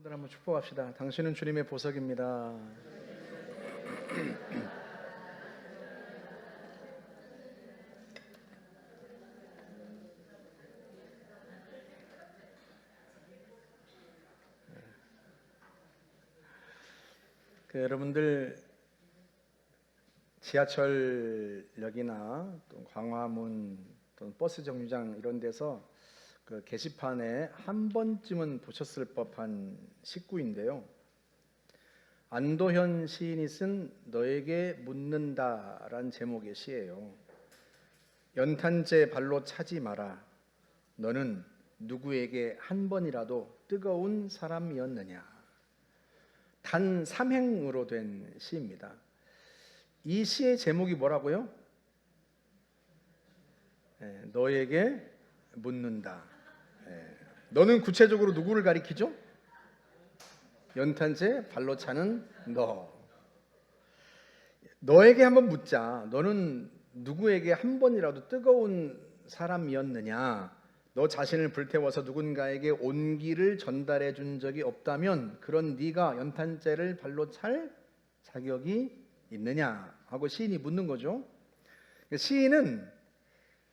성도들 한번 축복합시다. 당신은 주님의 보석입니다. 여러분들 지하철역이나 또 광화문 또는 버스 정류장 이런 데서 그 게시판에 한 번쯤은 보셨을 법한 식구인데요. 안도현 시인이 쓴 너에게 묻는다라는 제목의 시예요. 연탄재 발로 차지 마라. 너는 누구에게 한 번이라도 뜨거운 사람이었느냐. 단 3행으로 된 시입니다. 이 시의 제목이 뭐라고요? 너에게 묻는다. 너는 구체적으로 누구를 가리키죠? 연탄재 발로 차는 너에게 한번 묻자. 너는 누구에게 한 번이라도 뜨거운 사람이었느냐? 너 자신을 불태워서 누군가에게 온기를 전달해 준 적이 없다면 그런 네가 연탄재를 발로 찰 자격이 있느냐 하고 시인이 묻는 거죠. 시인은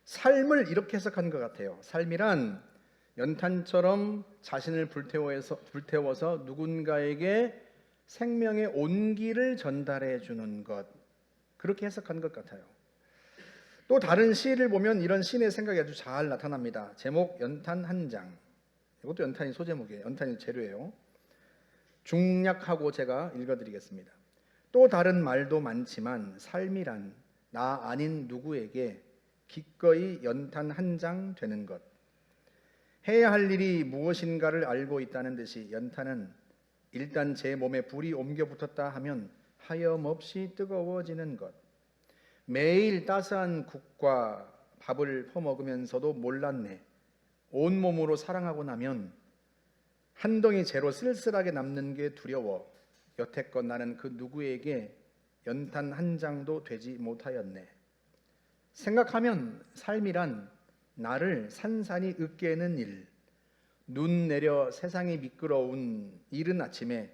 삶을 이렇게 해석한 것 같아요. 삶이란 연탄처럼 자신을 불태워서 누군가에게 생명의 온기를 전달해 주는 것, 그렇게 해석한 것 같아요. 또 다른 시를 보면 이런 시인의 생각이 아주 잘 나타납니다. 제목 연탄 한 장. 이것도 연탄이 소제목이에요. 연탄이 재료예요. 중략하고 제가 읽어드리겠습니다. 또 다른 말도 많지만 삶이란 나 아닌 누구에게 기꺼이 연탄 한 장 되는 것. 해야 할 일이 무엇인가를 알고 있다는 듯이 연탄은 일단 제 몸에 불이 옮겨 붙었다 하면 하염없이 뜨거워지는 것. 매일 따스한 국과 밥을 퍼먹으면서도 몰랐네. 온몸으로 사랑하고 나면 한 덩이 재로 쓸쓸하게 남는 게 두려워. 여태껏 나는 그 누구에게 연탄 한 장도 되지 못하였네. 생각하면 삶이란 나를 산산이 으깨는 일. 눈 내려 세상이 미끄러운 이른 아침에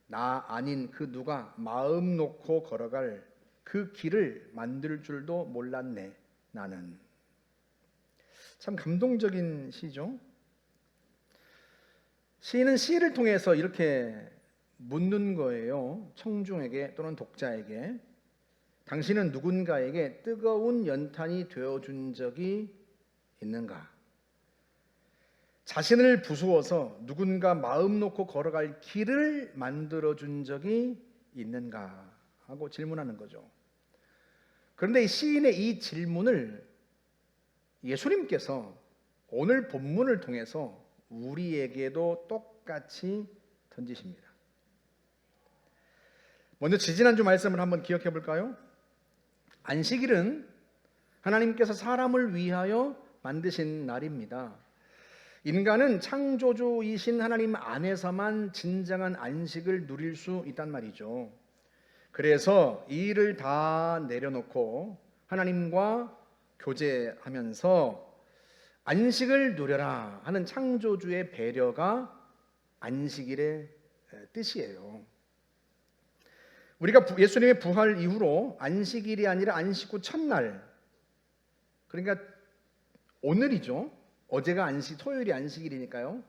나 아닌 그 누가 마음 놓고 걸어갈 그 길을 만들 줄도 몰랐네. 나는. 참 감동적인 시죠. 시인은 시를 통해서 이렇게 묻는 거예요. 청중에게 또는 독자에게. 당신은 누군가에게 뜨거운 연탄이 되어준 적이 있는가? 자신을 부수어서 누군가 마음 놓고 걸어갈 길을 만들어준 적이 있는가? 하고 질문하는 거죠. 그런데 이 시인의 이 질문을 예수님께서 오늘 본문을 통해서 우리에게도 똑같이 던지십니다. 먼저 지지난주 말씀을 한번 기억해 볼까요? 안식일은 하나님께서 사람을 위하여 만드신 날입니다. 인간은 창조주이신 하나님 안에서만 진정한 안식을 누릴 수 있단 말이죠. 그래서 이 일을 다 내려놓고 하나님과 교제하면서 안식을 누려라 하는 창조주의 배려가 안식일의 뜻이에요. 우리가 예수님의 부활 이후로 안식일이 아니라 안식 후 첫날, 그러니까 오늘이죠. 어제가 토요일이 안식일이니까요.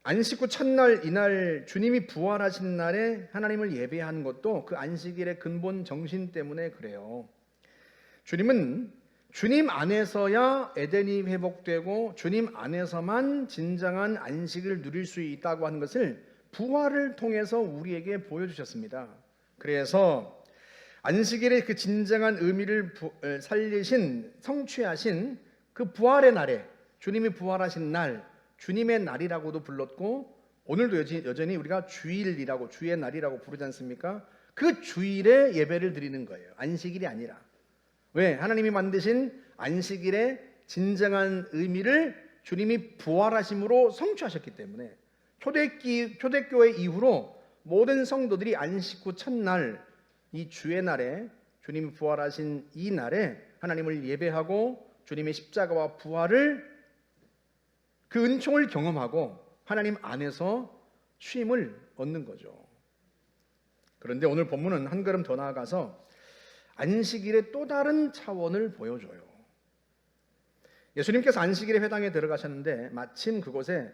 안식 후 첫날, 이날 주님이 부활하신 날에 하나님을 예배하는 것도 그 안식일의 근본 정신 때문에 그래요. 주님은 주님 안에서야 에덴이 회복되고 주님 안에서만 진정한 안식을 누릴 수 있다고 하는 것을 부활을 통해서 우리에게 보여주셨습니다. 그래서 안식일의 그 진정한 의미를 살리신, 성취하신 그 부활의 날에, 주님이 부활하신 날, 주님의 날이라고도 불렀고 오늘도 여전히 우리가 주일이라고, 주의 날이라고 부르지 않습니까? 그 주일에 예배를 드리는 거예요. 안식일이 아니라. 왜? 하나님이 만드신 안식일의 진정한 의미를 주님이 부활하심으로 성취하셨기 때문에 초대교회 이후로 모든 성도들이 안식 후 첫날, 이 주의 날에, 주님이 부활하신 이 날에 하나님을 예배하고 주님의 십자가와 부활을, 그 은총을 경험하고 하나님 안에서 쉼을 얻는 거죠. 그런데 오늘 본문은 한 걸음 더 나아가서 안식일의 또 다른 차원을 보여줘요. 예수님께서 안식일에 회당에 들어가셨는데 마침 그곳에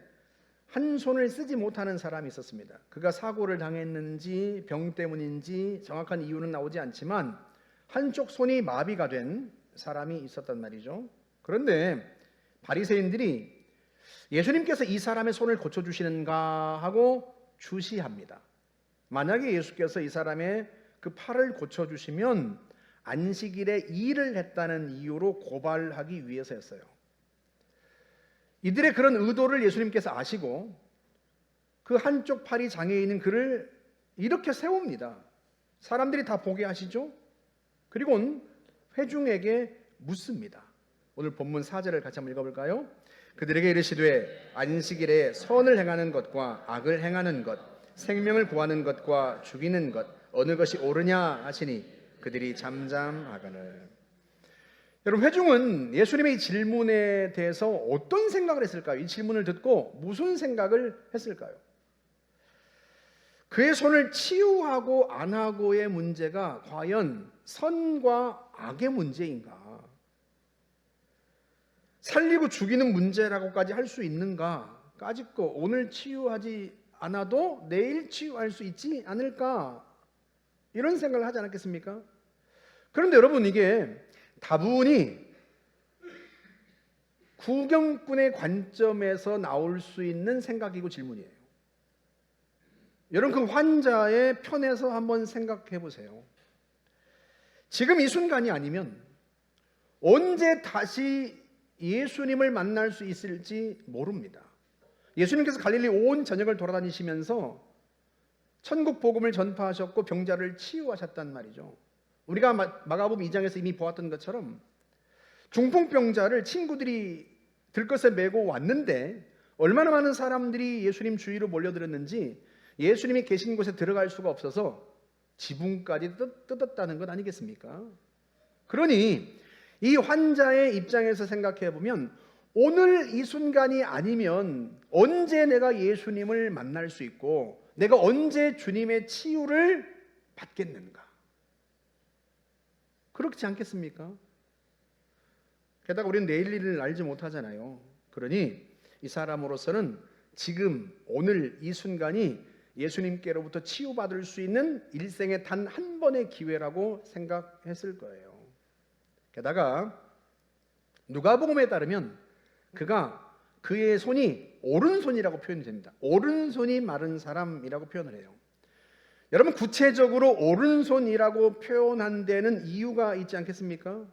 한 손을 쓰지 못하는 사람이 있었습니다. 그가 사고를 당했는지 병 때문인지 정확한 이유는 나오지 않지만 한쪽 손이 마비가 된 사람이 있었단 말이죠. 그런데 바리새인들이 예수님께서 이 사람의 손을 고쳐주시는가 하고 주시합니다. 만약에 예수께서 이 사람의 그 팔을 고쳐주시면 안식일에 일을 했다는 이유로 고발하기 위해서였어요. 이들의 그런 의도를 예수님께서 아시고 그 한쪽 팔이 장애에 있는 그를 이렇게 세웁니다. 사람들이 다 보게 하시죠. 그리고 회중에게 묻습니다. 오늘 본문 4절을 같이 한번 읽어볼까요? 그들에게 이르시되 안식일에 선을 행하는 것과 악을 행하는 것, 생명을 구하는 것과 죽이는 것 어느 것이 옳으냐 하시니 그들이 잠잠하거늘. 여러분, 회중은 예수님의 이 질문에 대해서 어떤 생각을 했을까요? 이 질문을 듣고 무슨 생각을 했을까요? 그의 손을 치유하고 안 하고의 문제가 과연 선과 악의 문제인가? 살리고 죽이는 문제라고까지 할 수 있는가? 까짓거 오늘 치유하지 않아도 내일 치유할 수 있지 않을까? 이런 생각을 하지 않았겠습니까? 그런데 여러분, 이게 다분히 구경꾼의 관점에서 나올 수 있는 생각이고 질문이에요. 여러분, 그 환자의 편에서 한번 생각해 보세요. 지금 이 순간이 아니면 언제 다시 예수님을 만날 수 있을지 모릅니다. 예수님께서 갈릴리 온 전역을 돌아다니시면서 천국 복음을 전파하셨고 병자를 치유하셨단 말이죠. 우리가 마가복음 2장에서 이미 보았던 것처럼 중풍병자를 친구들이 들것에 메고 왔는데 얼마나 많은 사람들이 예수님 주위로 몰려들었는지 예수님이 계신 곳에 들어갈 수가 없어서 지붕까지 뜯었다는 것 아니겠습니까? 그러니 이 환자의 입장에서 생각해 보면 오늘 이 순간이 아니면 언제 내가 예수님을 만날 수 있고 내가 언제 주님의 치유를 받겠는가? 그렇지 않겠습니까? 게다가 우리는 내일 일을 알지 못하잖아요. 그러니 이 사람으로서는 지금 오늘 이 순간이 예수님께로부터 치유받을 수 있는 일생에 단 한 번의 기회라고 생각했을 거예요. 게다가 누가복음에 따르면 그의 손이 오른손이라고 표현이 됩니다. 오른손이 마른 사람이라고 표현을 해요. 여러분, 구체적으로 오른손이라고 표현한 데는 이유가 있지 않겠습니까?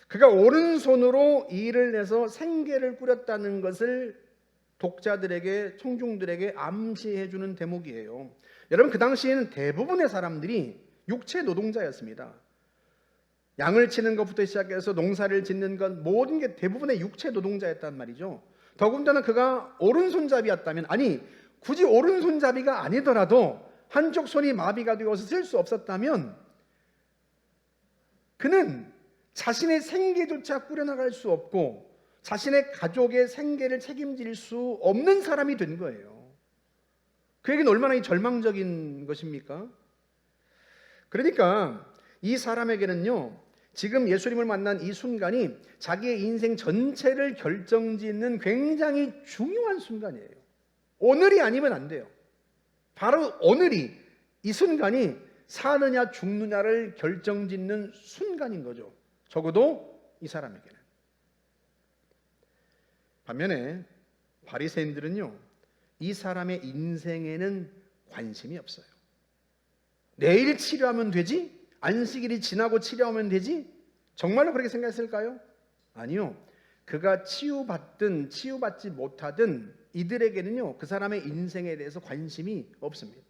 그가 오른손으로 일을 해서 생계를 꾸렸다는 것을 독자들에게, 청중들에게 암시해 주는 대목이에요. 여러분, 그 당시에는 대부분의 사람들이 육체 노동자였습니다. 양을 치는 것부터 시작해서 농사를 짓는 것 모든 게 대부분의 육체 노동자였단 말이죠. 더군다나 그가 오른손잡이였다면, 아니 굳이 오른손잡이가 아니더라도 한쪽 손이 마비가 되어서 쓸 수 없었다면 그는 자신의 생계조차 꾸려나갈 수 없고 자신의 가족의 생계를 책임질 수 없는 사람이 된 거예요. 그에게는 얼마나 절망적인 것입니까? 그러니까 이 사람에게는요, 지금 예수님을 만난 이 순간이 자기의 인생 전체를 결정짓는 굉장히 중요한 순간이에요. 오늘이 아니면 안 돼요. 바로 오늘이, 이 순간이 사느냐 죽느냐를 결정짓는 순간인 거죠. 적어도 이 사람에게는. 반면에 바리새인들은요, 이 사람의 인생에는 관심이 없어요. 내일 치료하면 되지? 안식일이 지나고 치료하면 되지? 정말로 그렇게 생각했을까요? 아니요. 그가 치유받든 치유받지 못하든 이들에게는요, 그 사람의 인생에 대해서 관심이 없습니다.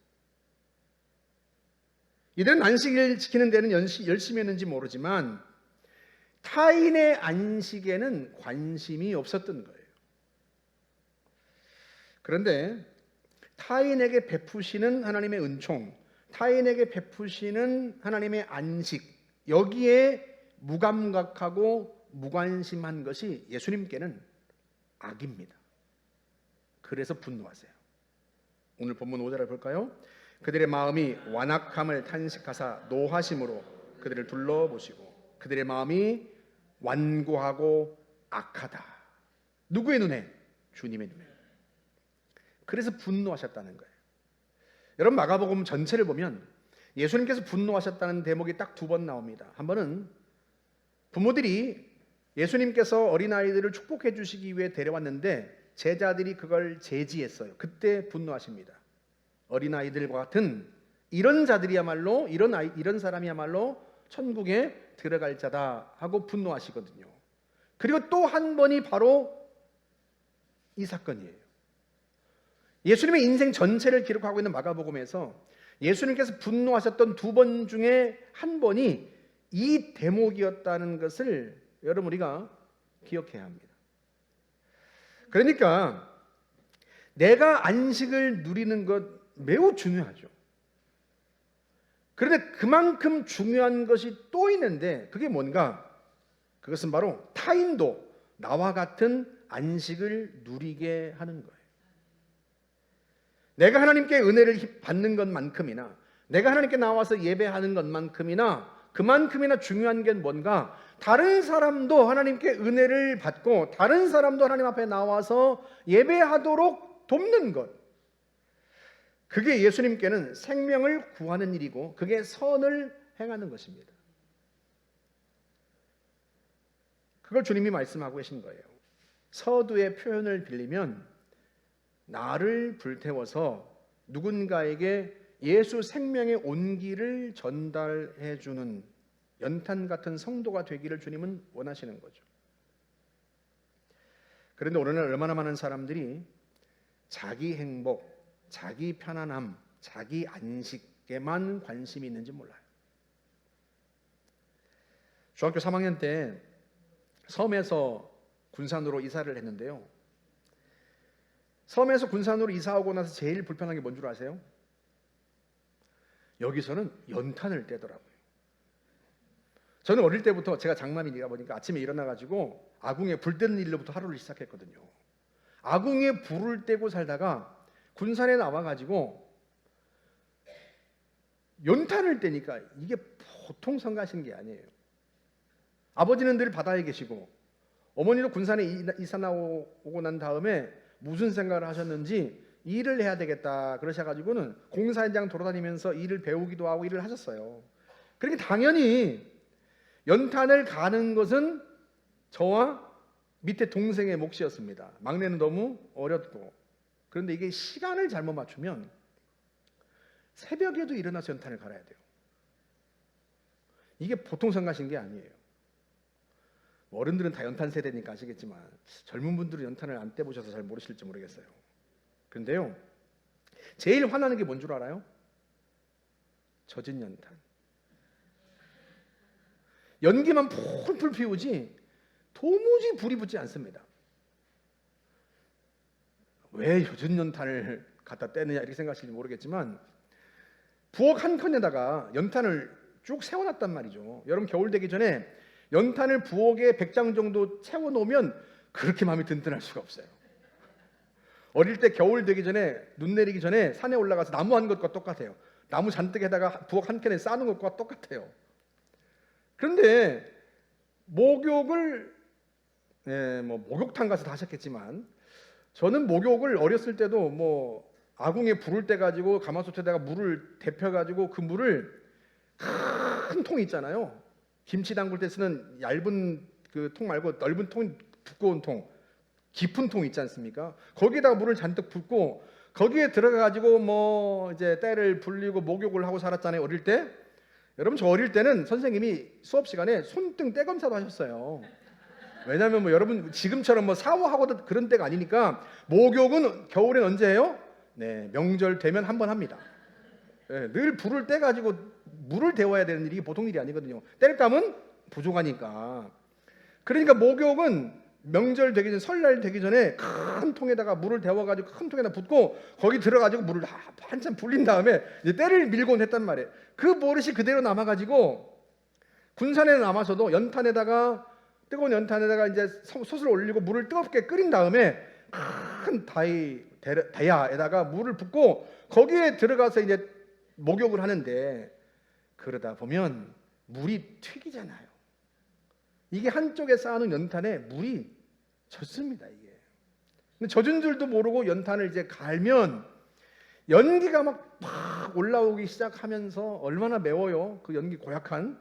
이들은 안식일 지키는 데는 열심히 했는지 모르지만 타인의 안식에는 관심이 없었던 거예요. 그런데 타인에게 베푸시는 하나님의 은총, 타인에게 베푸시는 하나님의 안식, 여기에 무감각하고 무관심한 것이 예수님께는 악입니다. 그래서 분노하세요. 오늘 본문 5절을 볼까요? 그들의 마음이 완악함을 탄식하사 노하심으로 그들을 둘러보시고 그들의 마음이 완고하고 악하다. 누구의 눈에? 주님의 눈에. 그래서 분노하셨다는 거예요. 여러분, 마가복음 전체를 보면 예수님께서 분노하셨다는 대목이 딱 2번 나옵니다. 한 번은 부모들이 예수님께서 어린아이들을 축복해 주시기 위해 데려왔는데 제자들이 그걸 제지했어요. 그때 분노하십니다. 어린아이들과 같은 이런 자들이야말로 이런 사람이야말로 천국에 들어갈 자다 하고 분노하시거든요. 그리고 또 한 번이 바로 이 사건이에요. 예수님의 인생 전체를 기록하고 있는 마가복음에서 예수님께서 분노하셨던 2번 중에 한 번이 이 대목이었다는 것을 여러분 우리가 기억해야 합니다. 그러니까 내가 안식을 누리는 것 매우 중요하죠. 그런데 그만큼 중요한 것이 또 있는데 그게 뭔가? 그것은 바로 타인도 나와 같은 안식을 누리게 하는 거예요. 내가 하나님께 은혜를 받는 것만큼이나 내가 하나님께 나와서 예배하는 것만큼이나 그만큼이나 중요한 게 뭔가? 다른 사람도 하나님께 은혜를 받고 다른 사람도 하나님 앞에 나와서 예배하도록 돕는 것. 그게 예수님께는 생명을 구하는 일이고 그게 선을 행하는 것입니다. 그걸 주님이 말씀하고 계신 거예요. 서두의 표현을 빌리면 나를 불태워서 누군가에게 예수 생명의 온기를 전달해 주는 연탄 같은 성도가 되기를 주님은 원하시는 거죠. 그런데 오늘은 얼마나 많은 사람들이 자기 행복, 자기 편안함, 자기 안식에만 관심이 있는지 몰라요. 중학교 3학년 때 섬에서 군산으로 이사를 했는데요. 섬에서 군산으로 이사하고 나서 제일 불편한 게 뭔 줄 아세요? 여기서는 연탄을 떼더라고요. 저는 어릴 때부터 제가 장남이다 보니까 아침에 일어나가지고 아궁이에 불 떼는 일로부터 하루를 시작했거든요. 아궁이에 불을 떼고 살다가 군산에 나와가지고 연탄을 떼니까 이게 보통 성가시는 게 아니에요. 아버지는 늘 바다에 계시고 어머니도 군산에 이사 나오고 난 다음에 무슨 생각을 하셨는지 일을 해야 되겠다 그러셔가지고는 공사 현장 돌아다니면서 일을 배우기도 하고 일을 하셨어요. 그러니까 당연히 연탄을 가는 것은 저와 밑에 동생의 몫이었습니다. 막내는 너무 어렸고. 그런데 이게 시간을 잘못 맞추면 새벽에도 일어나서 연탄을 갈아야 돼요. 이게 보통 생각하신 게 아니에요. 어른들은 다 연탄 세대니까 아시겠지만 젊은 분들은 연탄을 안 떼보셔서 잘 모르실지 모르겠어요. 그런데요, 제일 화나는 게 뭔 줄 알아요? 젖은 연탄. 연기만 풀풀 피우지 도무지 불이 붙지 않습니다. 왜 젖은 연탄을 갖다 떼느냐 이렇게 생각하실지 모르겠지만 부엌 한 칸에다가 연탄을 쭉 세워놨단 말이죠. 여러분 겨울 되기 전에 연탄을 부엌에 100장 정도 채워놓으면 그렇게 마음이 든든할 수가 없어요. 어릴 때 겨울 되기 전에 눈 내리기 전에 산에 올라가서 나무 한 것과 똑같아요. 나무 잔뜩에다가 부엌 한 칸에 쌓는 것과 똑같아요. 그런데 목욕을 목욕탕 가서 다 하셨겠지만 저는 목욕을 어렸을 때도 아궁이에 불을 떼 가지고 가마솥에다가 물을 데펴 가지고 그 물을 큰 통 있잖아요. 김치 담글 때 쓰는 얇은 그 통 말고 넓은 통, 두꺼운 통, 깊은 통 있지 않습니까? 거기에다가 물을 잔뜩 붓고 거기에 들어가 가지고 이제 때를 불리고 목욕을 하고 살았잖아요. 어릴 때. 여러분 저 어릴 때는 선생님이 수업 시간에 손등 때 검사도 하셨어요. 왜냐하면 여러분 지금처럼 샤워하고 그런 때가 아니니까 목욕은 겨울엔 언제 해요? 네, 명절 되면 한 번 합니다. 네, 늘 불을 떼 가지고 물을 데워야 되는 일이 보통 일이 아니거든요. 뗄감은 부족하니까. 그러니까 목욕은 명절 되기 전, 설날 되기 전에 큰 통에다가 물을 데워가지고 큰 통에다 붓고 거기 들어가지고 물을 한참 불린 다음에 이제 때를 밀곤 했단 말이에요. 그 버릇이 그대로 남아가지고 군산에 남아서도 연탄에다가 뜨거운 연탄에다가 이제 솥을 올리고 물을 뜨겁게 끓인 다음에 큰 대야에다가 물을 붓고 거기에 들어가서 이제 목욕을 하는데, 그러다 보면 물이 튀기잖아요. 이게 한쪽에 쌓아놓은 연탄에 물이 젖습니다. 이게. 근데 젖은 줄도 모르고 연탄을 이제 갈면 연기가 막 올라오기 시작하면서 얼마나 매워요. 그 연기 고약한.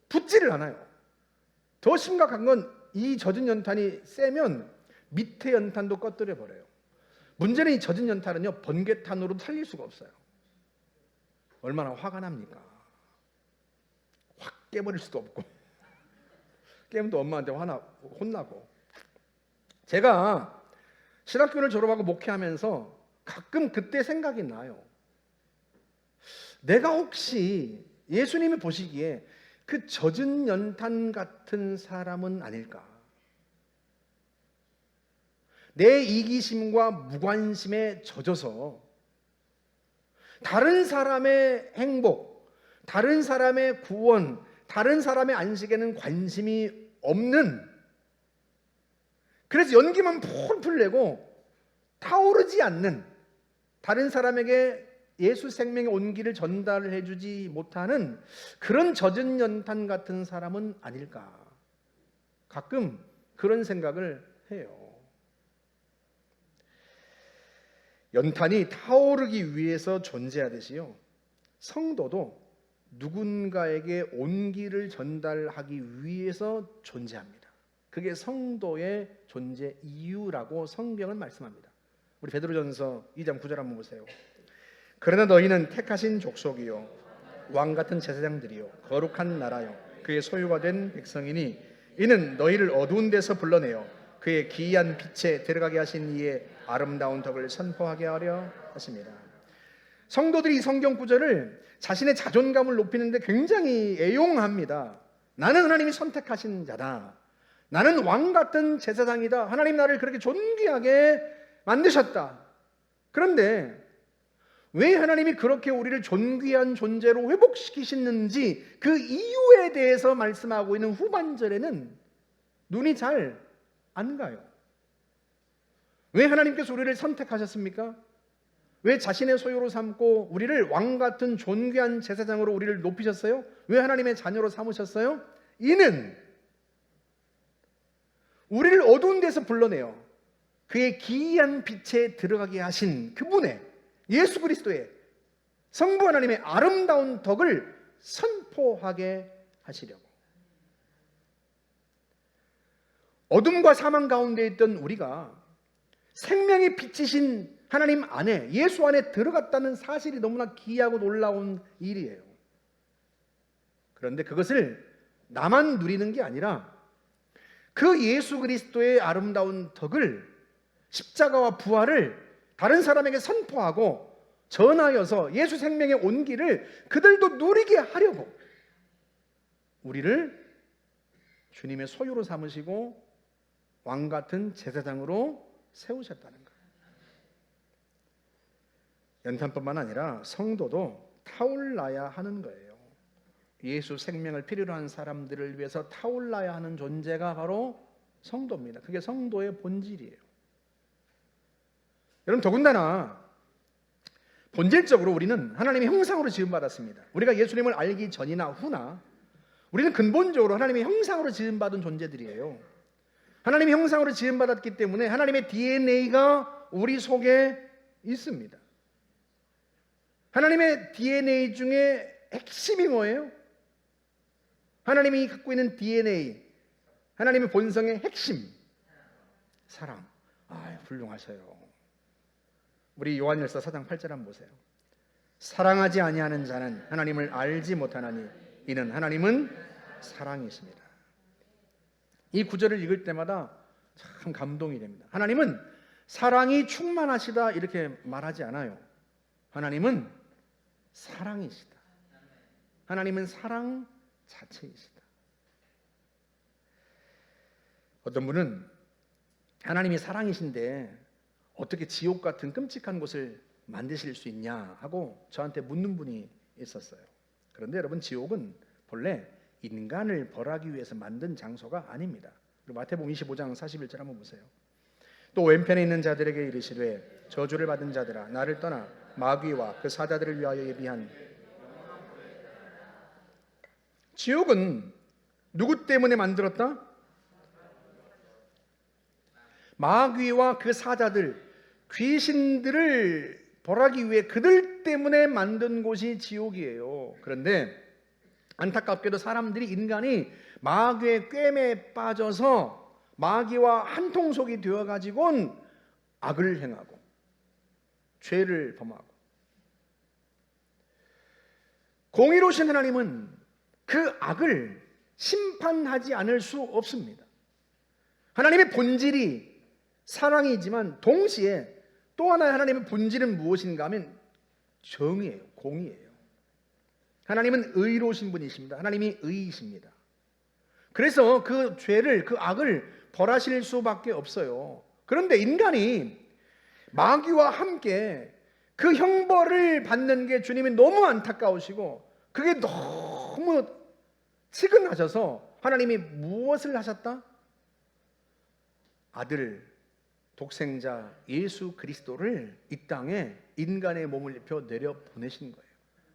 붙지를 않아요. 더 심각한 건 이 젖은 연탄이 세면 밑에 연탄도 꺼뜨려 버려요. 문제는 이 젖은 연탄은요, 번개탄으로 살릴 수가 없어요. 얼마나 화가 납니까? 확 깨버릴 수도 없고, 깨면 또 엄마한테 혼나고. 제가 신학교를 졸업하고 목회하면서 가끔 그때 생각이 나요. 내가 혹시 예수님이 보시기에 그 젖은 연탄 같은 사람은 아닐까? 내 이기심과 무관심에 젖어서 다른 사람의 행복, 다른 사람의 구원, 다른 사람의 안식에는 관심이 없는, 그래서 연기만 풀풀 내고 타오르지 않는, 다른 사람에게 예수 생명의 온기를 전달해 주지 못하는 그런 젖은 연탄 같은 사람은 아닐까? 가끔 그런 생각을 해요. 연탄이 타오르기 위해서 존재하듯이요, 성도도 누군가에게 온기를 전달하기 위해서 존재합니다. 그게 성도의 존재 이유라고 성경은 말씀합니다. 우리 베드로전서 2장 9절 한번 보세요. 그러나 너희는 택하신 족속이요 왕같은 제사장들이요 거룩한 나라요 그의 소유가 된 백성이니 이는 너희를 어두운 데서 불러내어 그의 기이한 빛에 들어가게 하신 이의 아름다운 덕을 선포하게 하려 하십니다. 성도들이 이 성경 구절을 자신의 자존감을 높이는데 굉장히 애용합니다. 나는 하나님이 선택하신 자다. 나는 왕같은 제사장이다. 하나님 나를 그렇게 존귀하게 만드셨다. 그런데 왜 하나님이 그렇게 우리를 존귀한 존재로 회복시키시는지 그 이유에 대해서 말씀하고 있는 후반절에는 눈이 잘 안 가요. 왜 하나님께서 우리를 선택하셨습니까? 왜 자신의 소유로 삼고 우리를 왕같은 존귀한 제사장으로 우리를 높이셨어요? 왜 하나님의 자녀로 삼으셨어요? 이는 우리를 어두운 데서 불러내어 그의 기이한 빛에 들어가게 하신 그분의, 예수 그리스도의 성부 하나님의 아름다운 덕을 선포하게 하시려고. 어둠과 사망 가운데 있던 우리가 생명의 빛이신 하나님 안에, 예수 안에 들어갔다는 사실이 너무나 기이하고 놀라운 일이에요. 그런데 그것을 나만 누리는 게 아니라 그 예수 그리스도의 아름다운 덕을, 십자가와 부활을 다른 사람에게 선포하고 전하여서 예수 생명의 온기를 그들도 누리게 하려고 우리를 주님의 소유로 삼으시고 왕같은 제사장으로 세우셨다는 거예요. 연탄뿐만 아니라 성도도 타올라야 하는 거예요. 예수 생명을 필요로 한 사람들을 위해서 타올라야 하는 존재가 바로 성도입니다. 그게 성도의 본질이에요. 여러분, 더군다나 본질적으로 우리는 하나님의 형상으로 지음받았습니다. 우리가 예수님을 알기 전이나 후나 우리는 근본적으로 하나님의 형상으로 지음받은 존재들이에요. 하나님의 형상으로 지음받았기 때문에 하나님의 DNA가 우리 속에 있습니다. 하나님의 DNA 중에 핵심이 뭐예요? 하나님이 갖고 있는 DNA, 하나님의 본성의 핵심, 사랑. 훌륭하셔요. 우리 요한일서 4장 8절 한번 보세요. 사랑하지 아니하는 자는 하나님을 알지 못하나니 이는 하나님은 사랑이십니다. 이 구절을 읽을 때마다 참 감동이 됩니다. 하나님은 사랑이 충만하시다 이렇게 말하지 않아요. 하나님은 사랑이시다. 하나님은 사랑 자체이시다. 어떤 분은 하나님이 사랑이신데 어떻게 지옥 같은 끔찍한 곳을 만드실 수 있냐 하고 저한테 묻는 분이 있었어요. 그런데 여러분, 지옥은 본래 인간을 벌하기 위해서 만든 장소가 아닙니다. 그리고 마태복음 25장 41절 한번 보세요. 또 왼편에 있는 자들에게 이르시되 저주를 받은 자들아 나를 떠나 마귀와 그 사자들을 위하여 예비한 지옥은 누구 때문에 만들었다? 마귀와 그 사자들, 귀신들을 벌하기 위해 그들 때문에 만든 곳이 지옥이에요. 그런데 안타깝게도 사람들이, 인간이 마귀의 꿰매에 빠져서 마귀와 한통속이 되어가지고는 악을 행하고 죄를 범하고, 공의로우신 하나님은 그 악을 심판하지 않을 수 없습니다. 하나님의 본질이 사랑이지만 동시에 또 하나의 하나님의 본질은 무엇인가 하면 정의예요. 공의예요. 하나님은 의로우신 분이십니다. 하나님이 의이십니다. 그래서 그 죄를, 그 악을 벌하실 수밖에 없어요. 그런데 인간이 마귀와 함께 그 형벌을 받는 게 주님이 너무 안타까우시고 그게 너무 치근하셔서 하나님이 무엇을 하셨다? 아들, 독생자 예수 그리스도를 이 땅에 인간의 몸을 입혀 내려 보내신 거예요.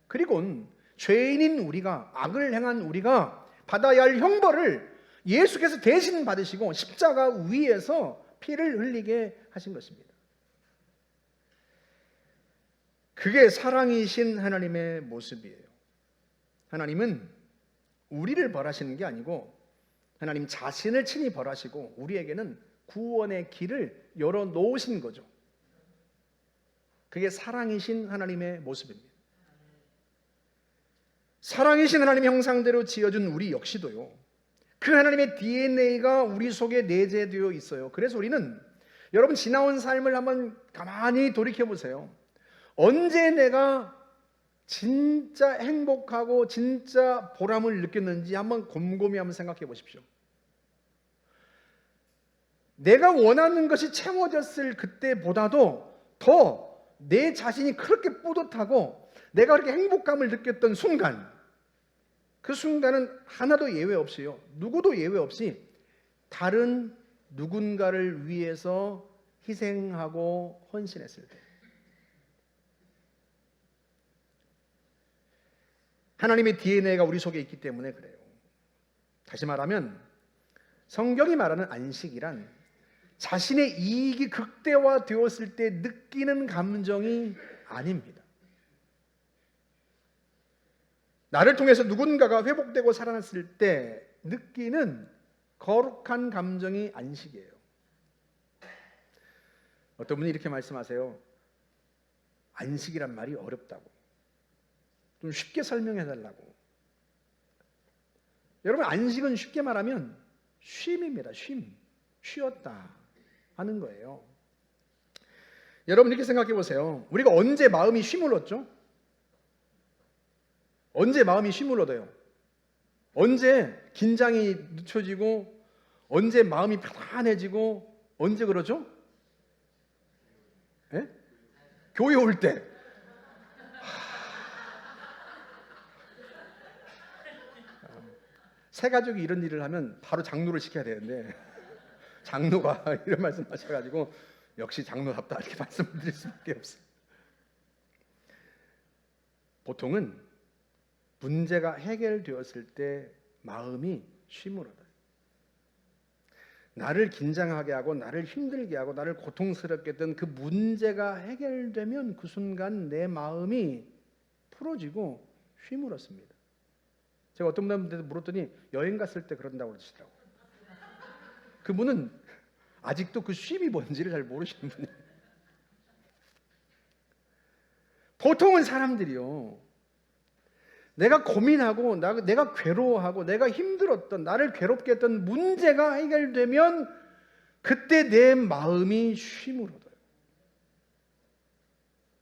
그리고는 죄인인 우리가, 악을 행한 우리가 받아야 할 형벌을 예수께서 대신 받으시고 십자가 위에서 피를 흘리게 하신 것입니다. 그게 사랑이신 하나님의 모습이에요. 하나님은 우리를 벌하시는 게 아니고 하나님 자신을 친히 벌하시고 우리에게는 구원의 길을 열어놓으신 거죠. 그게 사랑이신 하나님의 모습입니다. 사랑이신 하나님의 형상대로 지어준 우리 역시도요, 그 하나님의 DNA가 우리 속에 내재되어 있어요. 그래서 우리는, 여러분 지나온 삶을 한번 가만히 돌이켜보세요. 언제 내가 진짜 행복하고 진짜 보람을 느꼈는지 한번 곰곰이 한번 생각해 보십시오. 내가 원하는 것이 채워졌을 그때보다도 더 내 자신이 그렇게 뿌듯하고 내가 그렇게 행복감을 느꼈던 순간, 그 순간은 하나도 예외 없이요, 누구도 예외 없이 다른 누군가를 위해서 희생하고 헌신했을 때, 하나님의 DNA가 우리 속에 있기 때문에 그래요. 다시 말하면 성경이 말하는 안식이란 자신의 이익이 극대화되었을 때 느끼는 감정이 아닙니다. 나를 통해서 누군가가 회복되고 살아났을 때 느끼는 거룩한 감정이 안식이에요. 어떤 분이 이렇게 말씀하세요. 안식이란 말이 어렵다고, 좀 쉽게 설명해 달라고. 여러분, 안식은 쉽게 말하면 쉼입니다. 쉼, 쉬었다 하는 거예요. 여러분 이렇게 생각해 보세요. 우리가 언제 마음이 쉼을 얻죠? 언제 마음이 쉼을 얻어요? 언제 긴장이 늦춰지고, 언제 마음이 편안해지고, 언제 그러죠? 예? 교회 올 때. 새 가족이 이런 일을 하면 바로 장로를 시켜야 되는데, 장로가 이런 말씀 하셔가지고 역시 장로답다 이렇게 말씀드릴 수밖에 없어요. 보통은 문제가 해결되었을 때 마음이 쉼을 얻어요. 나를 긴장하게 하고 나를 힘들게 하고 나를 고통스럽게 했던 그 문제가 해결되면 그 순간 내 마음이 풀어지고 쉼을 얻습니다. 제가 어떤 분한테 물었더니 여행 갔을 때 그런다고 그러시더라고요. 그분은 아직도 그 쉼이 뭔지를 잘 모르시는 분이에요. 보통은 사람들이요, 내가 고민하고 내가 괴로워하고 내가 힘들었던, 나를 괴롭게 했던 문제가 해결되면 그때 내 마음이 쉼을 얻어요.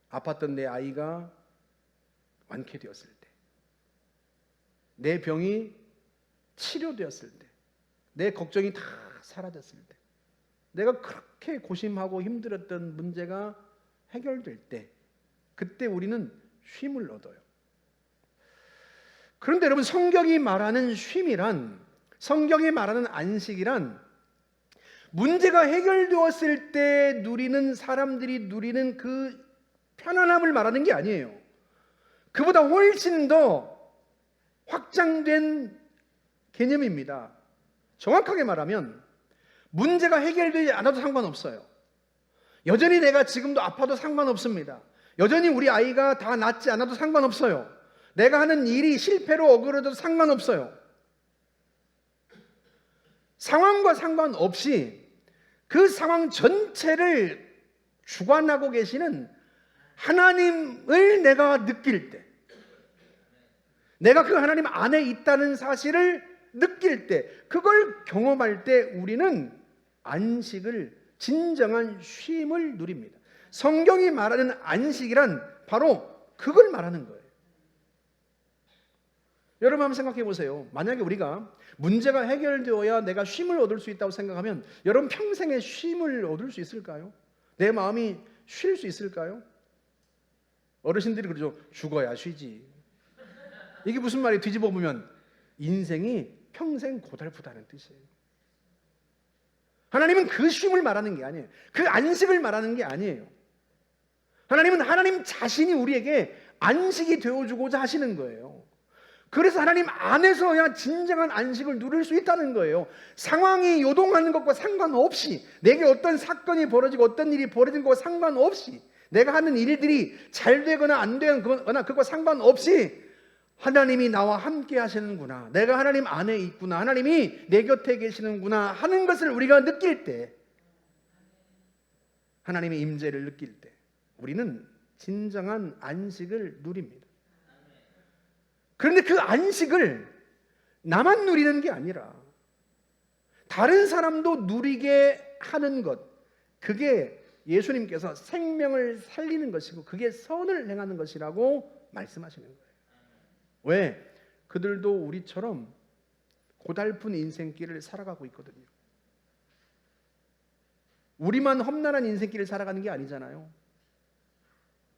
아팠던 내 아이가 완쾌되었을 때, 내 병이 치료되었을 때, 내 걱정이 다 사라졌을 때, 내가 그렇게 고심하고 힘들었던 문제가 해결될 때, 그때 우리는 쉼을 얻어요. 그런데 여러분, 성경이 말하는 쉼이란, 성경이 말하는 안식이란 문제가 해결되었을 때 누리는 사람들이 누리는 그 편안함을 말하는 게 아니에요. 그보다 훨씬 더 확장된 개념입니다. 정확하게 말하면 문제가 해결되지 않아도 상관없어요. 여전히 내가 지금도 아파도 상관없습니다. 여전히 우리 아이가 다 낫지 않아도 상관없어요. 내가 하는 일이 실패로 어그러져도 상관없어요. 상황과 상관없이 그 상황 전체를 주관하고 계시는 하나님을 내가 느낄 때, 내가 그 하나님 안에 있다는 사실을 느낄 때, 그걸 경험할 때 우리는 안식을, 진정한 쉼을 누립니다. 성경이 말하는 안식이란 바로 그걸 말하는 거예요. 여러분 한번 생각해 보세요. 만약에 우리가 문제가 해결되어야 내가 쉼을 얻을 수 있다고 생각하면 여러분 평생에 쉼을 얻을 수 있을까요? 내 마음이 쉴 수 있을까요? 어르신들이 그러죠. 죽어야 쉬지. 이게 무슨 말이에요? 뒤집어 보면 인생이 평생 고달프다는 뜻이에요. 하나님은 그 쉼을 말하는 게 아니에요. 그 안식을 말하는 게 아니에요. 하나님은 하나님 자신이 우리에게 안식이 되어주고자 하시는 거예요. 그래서 하나님 안에서야 진정한 안식을 누릴 수 있다는 거예요. 상황이 요동하는 것과 상관없이, 내게 어떤 사건이 벌어지고 어떤 일이 벌어진 것과 상관없이, 내가 하는 일들이 잘 되거나 안 되거나 그것과 상관없이 하나님이 나와 함께 하시는구나, 내가 하나님 안에 있구나, 하나님이 내 곁에 계시는구나 하는 것을 우리가 느낄 때, 하나님의 임재를 느낄 때 우리는 진정한 안식을 누립니다. 그런데 그 안식을 나만 누리는 게 아니라 다른 사람도 누리게 하는 것, 그게 예수님께서 생명을 살리는 것이고 그게 선을 행하는 것이라고 말씀하시는 거예요. 왜? 그들도 우리처럼 고달픈 인생길을 살아가고 있거든요. 우리만 험난한 인생길을 살아가는 게 아니잖아요.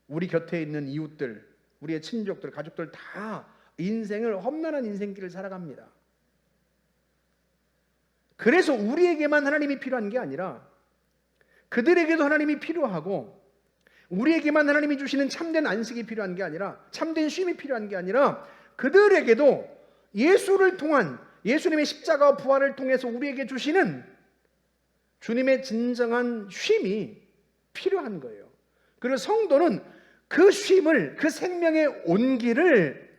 우리 곁에 있는 이웃들, 우리의 친족들, 가족들 다 인생을 험난한 인생길을 살아갑니다. 그래서 우리에게만 하나님이 필요한 게 아니라 그들에게도 하나님이 필요하고, 우리에게만 하나님이 주시는 참된 안식이 필요한 게 아니라, 참된 쉼이 필요한 게 아니라 그들에게도 예수를 통한, 예수님의 십자가와 부활을 통해서 우리에게 주시는 주님의 진정한 쉼이 필요한 거예요. 그리고 성도는 그 쉼을, 그 생명의 온기를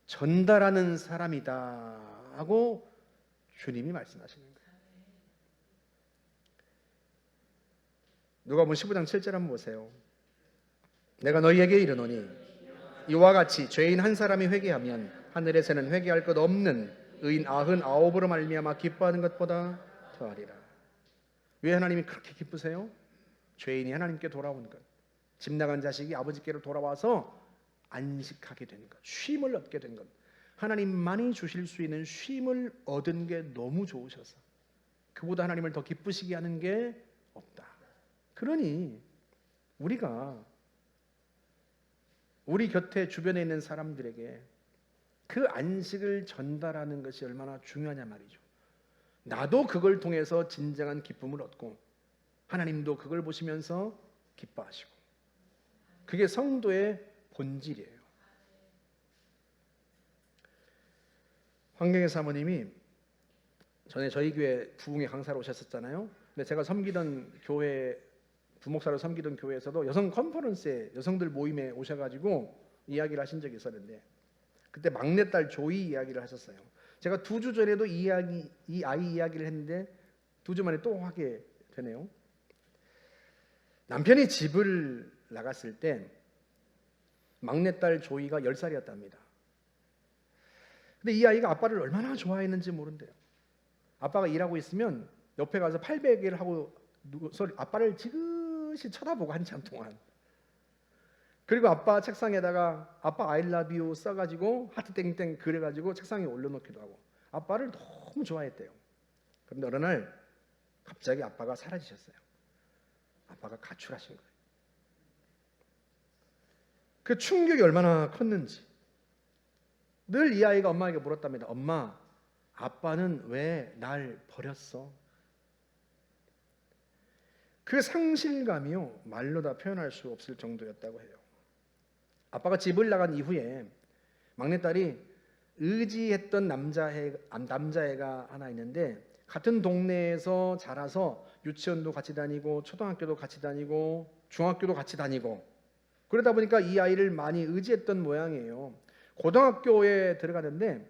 전달하는 사람이다 하고 주님이 말씀하시는 거예요. 누가복음 15장 7절 한번 보세요. 내가 너희에게 이르노니 이와 같이 죄인 한 사람이 회개하면 하늘에서는 회개할 것 없는 의인 99으로 말미암아 기뻐하는 것보다 더하리라. 왜 하나님이 그렇게 기쁘세요? 죄인이 하나님께 돌아오는 것, 집 나간 자식이 아버지께로 돌아와서 안식하게 되는 것, 쉼을 얻게 된 것, 하나님만이 주실 수 있는 쉼을 얻은 게 너무 좋으셔서 그보다 하나님을 더 기쁘시게 하는 게 없다. 그러니 우리가 우리 곁에 주변에 있는 사람들에게 그 안식을 전달하는 것이 얼마나 중요하냐 말이죠. 나도 그걸 통해서 진정한 기쁨을 얻고 하나님도 그걸 보시면서 기뻐하시고, 그게 성도의 본질이에요. 황경혜 사모님이 전에 저희 교회 부흥회 강사로 오셨었잖아요. 근데 제가 섬기던 교회, 부목사로 섬기던 교회에서도 여성 컨퍼런스에, 여성들 모임에 오셔가지고 이야기를 하신 적이 있었는데, 그때 막내딸 조이 이야기를 하셨어요. 제가 2주 전에도 이 아이 이야기를 했는데 2주 만에 또 하게 되네요. 남편이 집을 나갔을 때 막내딸 조이가 10살이었답니다. 근데 이 아이가 아빠를 얼마나 좋아했는지 모른대요. 아빠가 일하고 있으면 옆에 가서 팔베개를 하고 아빠를 지그시 쳐다보고 한참 동안, 그리고 아빠 책상에다가 아빠 I love you 써가지고 하트 땡땡 그려가지고 책상에 올려놓기도 하고 아빠를 너무 좋아했대요. 그런데 어느 날 갑자기 아빠가 사라지셨어요. 아빠가 가출하신 거예요. 그 충격이 얼마나 컸는지 늘 이 아이가 엄마에게 물었답니다. 엄마, 아빠는 왜 날 버렸어? 그 상실감이요 말로 다 표현할 수 없을 정도였다고 해요. 아빠가 집을 나간 이후에 막내딸이 의지했던 남자애가 하나 있는데 같은 동네에서 자라서 유치원도 같이 다니고 초등학교도 같이 다니고 중학교도 같이 다니고 그러다 보니까 이 아이를 많이 의지했던 모양이에요. 고등학교에 들어가는데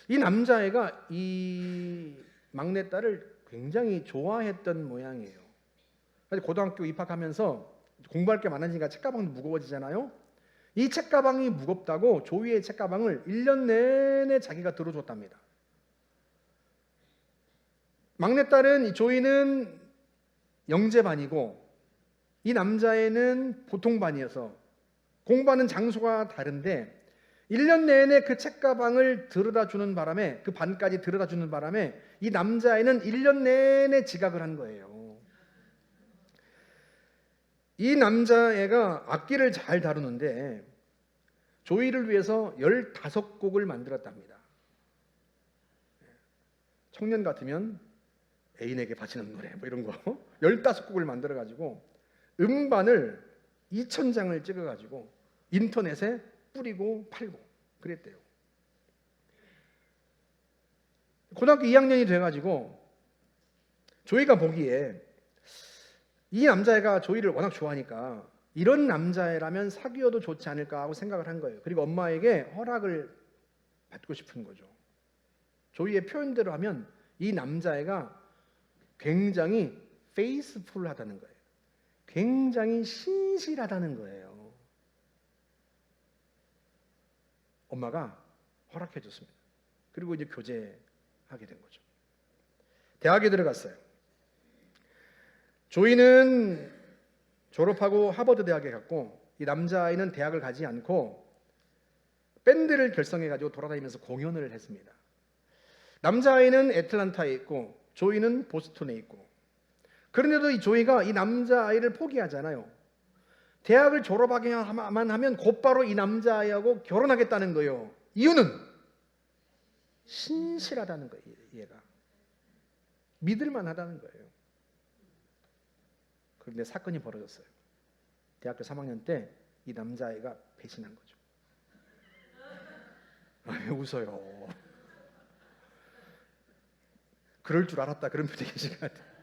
이 남자애가 이 막내딸을 굉장히 좋아했던 모양이에요. 고등학교 입학하면서 공부할 게 많아지니까 책가방도 무거워지잖아요. 이 책가방이 무겁다고 조이의 책가방을 1년 내내 자기가 들어줬답니다. 막내딸은 조이는 영재반이고 이 남자애는 보통반이어서 공부하는 장소가 다른데 1년 내내 그 책가방을 들여다 주는 바람에 그 반까지 들여다 주는 바람에 이 남자애는 1년 내내 지각을 한 거예요. 이 남자애가 악기를 잘 다루는데 조이를 위해서 15곡을 만들었답니다. 청년 같으면 애인에게 바치는 노래 뭐 이런 거 15곡을 만들어 가지고 음반을 2,000장을 찍어 가지고 인터넷에 뿌리고 팔고 그랬대요. 고등학교 2학년이 돼 가지고 조이가 보기에 이 남자애가 조이를 워낙 좋아하니까 이런 남자애라면 사귀어도 좋지 않을까 하고 생각을 한 거예요. 그리고 엄마에게 허락을 받고 싶은 거죠. 조이의 표현대로 하면 이 남자애가 굉장히 페이스풀하다는 거예요. 굉장히 신실하다는 거예요. 엄마가 허락해 줬습니다. 그리고 이제 교제하게 된 거죠. 대학에 들어갔어요. 조이는 졸업하고 하버드 대학에 갔고 이 남자아이는 대학을 가지 않고 밴드를 결성해가지고 돌아다니면서 공연을 했습니다. 남자아이는 애틀란타에 있고 조이는 보스턴에 있고 그런데도 이 조이가 이 남자아이를 포기하잖아요. 대학을 졸업하기만 하면 곧바로 이 남자아이하고 결혼하겠다는 거예요. 이유는 신실하다는 거예요. 얘가 믿을만하다는 거예요. 그런데 사건이 벌어졌어요. 대학교 3학년 때 이 남자아이가 배신한 거죠. 왜 웃어요? 그럴 줄 알았다 그런 표정이 계신 것 같아요.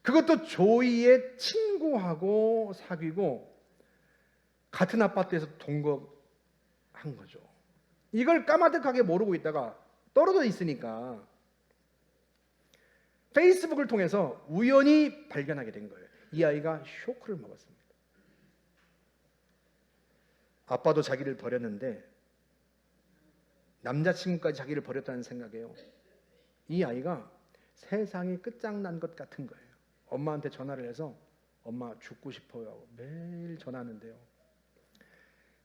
그것도 조이의 친구하고 사귀고 같은 아파트에서 동거한 거죠. 이걸 까마득하게 모르고 있다가 떨어져 있으니까 페이스북을 통해서 우연히 발견하게 된 거예요. 이 아이가 쇼크를 먹었습니다. 아빠도 자기를 버렸는데 남자친구까지 자기를 버렸다는 생각이에요. 이 아이가 세상이 끝장난 것 같은 거예요. 엄마한테 전화를 해서 엄마 죽고 싶어요. 매일 전화하는데요.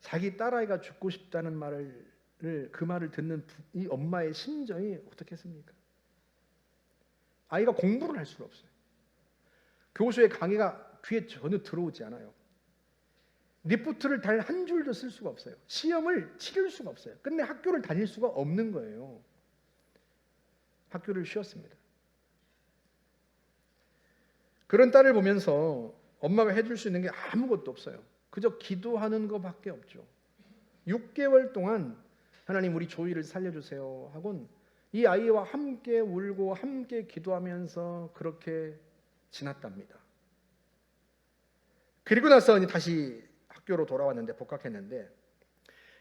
자기 딸아이가 죽고 싶다는 그 말을 듣는 이 엄마의 심정이 어떻겠습니까? 아이가 공부를 할 수가 없어요. 교수의 강의가 귀에 전혀 들어오지 않아요. 리포트를 달 한 줄도 쓸 수가 없어요. 시험을 치를 수가 없어요. 끝내 학교를 다닐 수가 없는 거예요. 학교를 쉬었습니다. 그런 딸을 보면서 엄마가 해줄 수 있는 게 아무것도 없어요. 그저 기도하는 것밖에 없죠. 6개월 동안 하나님 우리 조이를 살려주세요 하곤 이 아이와 함께 울고 함께 기도하면서 그렇게 지났답니다. 그리고 나서 다시 학교로 돌아왔는데 복학했는데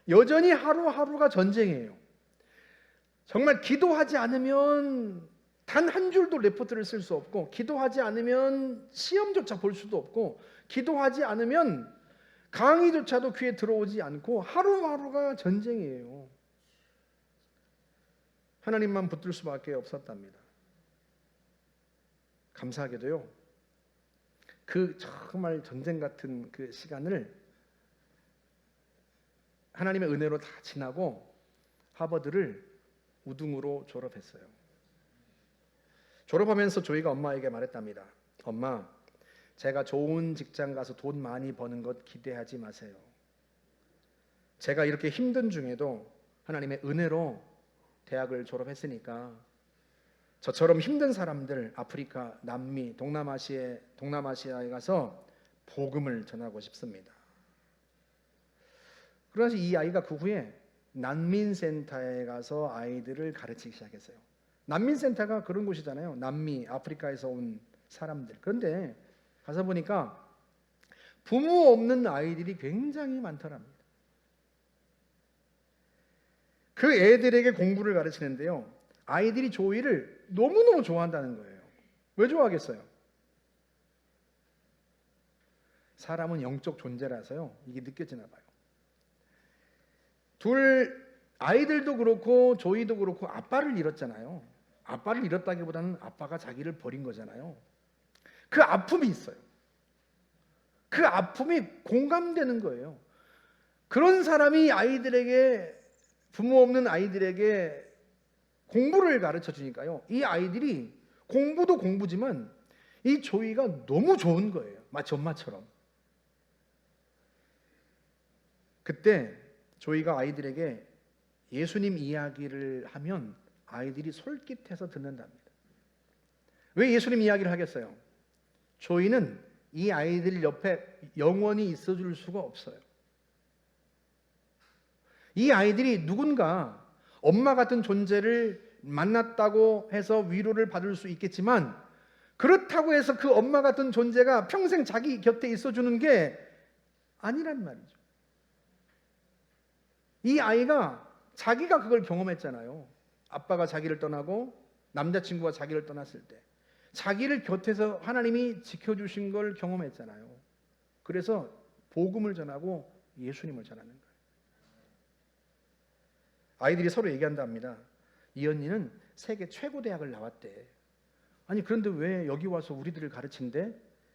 여전히 하루하루가 전쟁이에요. 정말 기도하지 않으면 단 한 줄도 레포트를 쓸 수 없고 기도하지 않으면 시험조차 볼 수도 없고 기도하지 않으면 강의조차도 귀에 들어오지 않고 하루하루가 전쟁이에요. 하나님만 붙들 수밖에 없었답니다. 감사하게도요. 그 정말 전쟁 같은 그 시간을 하나님의 은혜로 다 지나고 하버드를 우등으로 졸업했어요. 졸업하면서 조이가 엄마에게 말했답니다. 엄마, 제가 좋은 직장 가서 돈 많이 버는 것 기대하지 마세요. 제가 이렇게 힘든 중에도 하나님의 은혜로 대학을 졸업했으니까 저처럼 힘든 사람들, 아프리카, 남미, 동남아시아에 가서 복음을 전하고 싶습니다. 그래서 이 아이가 그 후에 난민센터에 가서 아이들을 가르치기 시작했어요. 난민센터가 그런 곳이잖아요. 남미, 아프리카에서 온 사람들. 그런데 가서 보니까 부모 없는 아이들이 굉장히 많더랍니다. 그 애들에게 공부를 가르치는데요, 아이들이 조이를 너무너무 좋아한다는 거예요. 왜 좋아하겠어요? 사람은 영적 존재라서요, 이게 느껴지나 봐요. 아이들도 그렇고 조이도 그렇고 아빠를 잃었잖아요. 아빠를 잃었다기보다는 아빠가 자기를 버린 거잖아요. 그 아픔이 있어요. 그 아픔이 공감되는 거예요. 그런 사람이 부모 없는 아이들에게 공부를 가르쳐 주니까요, 이 아이들이 공부도 공부지만 이 조이가 너무 좋은 거예요. 마치 엄마처럼. 그때 조이가 아이들에게 예수님 이야기를 하면 아이들이 솔깃해서 듣는답니다. 왜 예수님 이야기를 하겠어요? 조이는 이 아이들 옆에 영원히 있어줄 수가 없어요. 이 아이들이 누군가 엄마 같은 존재를 만났다고 해서 위로를 받을 수 있겠지만, 그렇다고 해서 그 엄마 같은 존재가 평생 자기 곁에 있어주는 게 아니란 말이죠. 이 아이가 자기가 그걸 경험했잖아요. 아빠가 자기를 떠나고 남자친구가 자기를 떠났을 때 자기를 곁에서 하나님이 지켜주신 걸 경험했잖아요. 그래서 복음을 전하고 예수님을 전하는 거예요. 아이들이 서로 얘기한답니다. 이 언니는 세계 최고 대학을 나왔대. 아니 그런데 왜 여기 와서 우리들을 가르친대?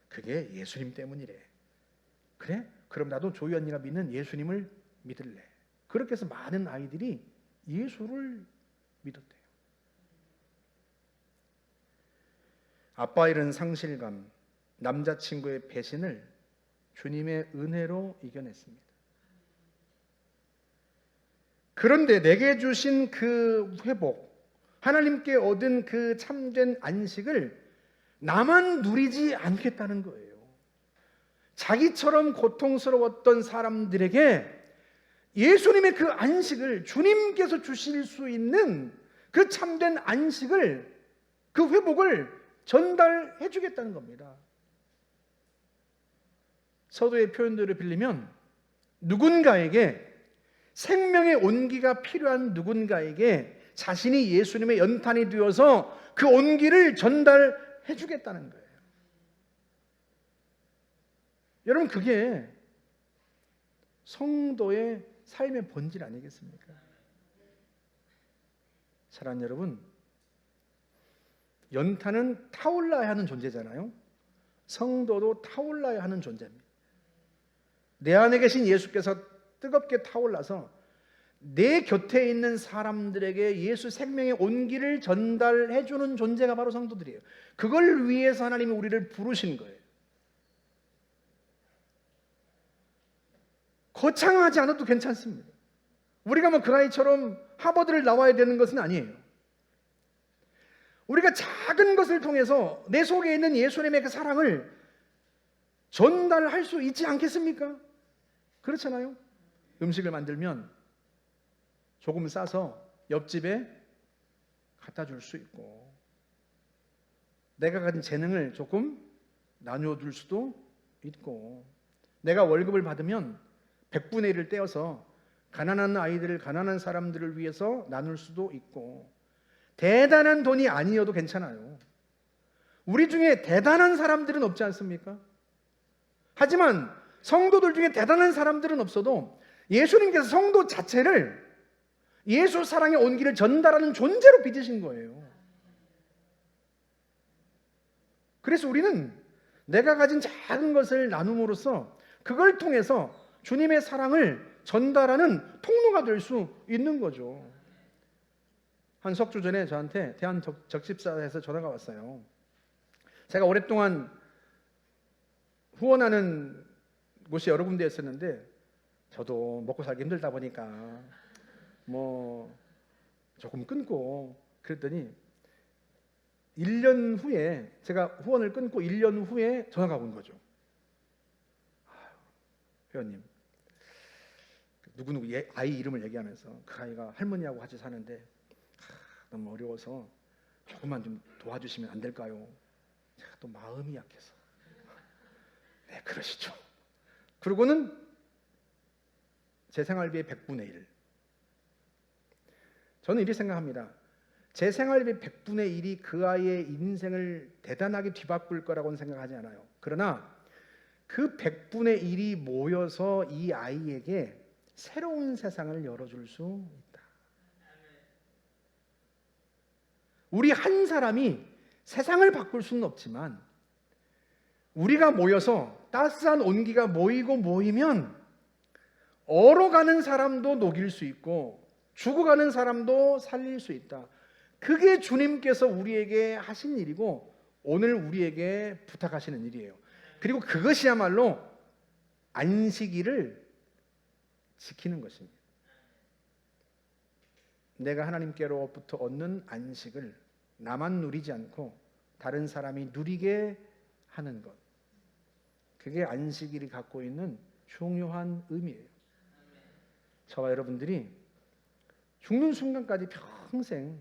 그게 예수님 때문이래. 그래? 그럼 나도 조이 언니가 믿는 예수님을 믿을래. 그렇게 해서 많은 아이들이 예수를 믿었대요. 아빠 잃은 상실감, 남자친구의 배신을 주님의 은혜로 이겨냈습니다. 그런데 내게 주신 그 회복, 하나님께 얻은 그 참된 안식을 나만 누리지 않겠다는 거예요. 자기처럼 고통스러웠던 사람들에게 예수님의 그 안식을, 주님께서 주실 수 있는 그 참된 안식을, 그 회복을 전달해 주겠다는 겁니다. 서도의 표현들을 빌리면 누군가에게, 생명의 온기가 필요한 누군가에게 자신이 예수님의 연탄이 되어서 그 온기를 전달해 주겠다는 거예요. 여러분, 그게 성도의 삶의 본질 아니겠습니까? 사랑하는 여러분, 연탄은 타올라야 하는 존재잖아요. 성도도 타올라야 하는 존재입니다. 내 안에 계신 예수께서 뜨겁게 타올라서 내 곁에 있는 사람들에게 예수 생명의 온기를 전달해 주는 존재가 바로 성도들이에요. 그걸 위해서 하나님이 우리를 부르신 거예요. 거창하지 않아도 괜찮습니다. 우리가 뭐 그 아이처럼 하버드를 나와야 되는 것은 아니에요. 우리가 작은 것을 통해서 내 속에 있는 예수님의 그 사랑을 전달할 수 있지 않겠습니까? 그렇잖아요. 음식을 만들면 조금 싸서 옆집에 갖다 줄 수 있고, 내가 가진 재능을 조금 나눠줄 수도 있고, 내가 월급을 받으면 100분의 1을 떼어서 가난한 아이들을, 가난한 사람들을 위해서 나눌 수도 있고, 대단한 돈이 아니어도 괜찮아요. 우리 중에 대단한 사람들은 없지 않습니까? 하지만 성도들 중에 대단한 사람들은 없어도 예수님께서 성도 자체를 예수 사랑의 온기를 전달하는 존재로 빚으신 거예요. 그래서 우리는 내가 가진 작은 것을 나눔으로써 그걸 통해서 주님의 사랑을 전달하는 통로가 될 수 있는 거죠. 한 석 주 전에 저한테 대한적십사에서 전화가 왔어요. 제가 오랫동안 후원하는 곳이 여러 군데 있었는데 저도 먹고 살기 힘들다 보니까 뭐 조금 끊고 그랬더니 1년 후에 제가 후원을 끊고 1년 후에 전화가 온 거죠. 회원님, 누구누구 아이 이름을 얘기하면서 그 아이가 할머니하고 같이 사는데 너무 어려워서 조금만 좀 도와주시면 안 될까요? 제가 또 마음이 약해서 네, 그러시죠. 그리고는 제 생활비의 100분의 1. 저는 이렇게 생각합니다. 제 생활비 100분의 1이 그 아이의 인생을 대단하게 뒤바꿀 거라고는 생각하지 않아요. 그러나 그 100분의 1이 모여서 이 아이에게 새로운 세상을 열어줄 수 있다. 우리 한 사람이 세상을 바꿀 수는 없지만 우리가 모여서 따스한 온기가 모이면 얼어가는 사람도 녹일 수 있고 죽어가는 사람도 살릴 수 있다. 그게 주님께서 우리에게 하신 일이고 오늘 우리에게 부탁하시는 일이에요. 그리고 그것이야말로 안식일을 지키는 것입니다. 내가 하나님께로부터 얻는 안식을 나만 누리지 않고 다른 사람이 누리게 하는 것. 그게 안식일이 갖고 있는 중요한 의미예요. 저와 여러분들이 죽는 순간까지 평생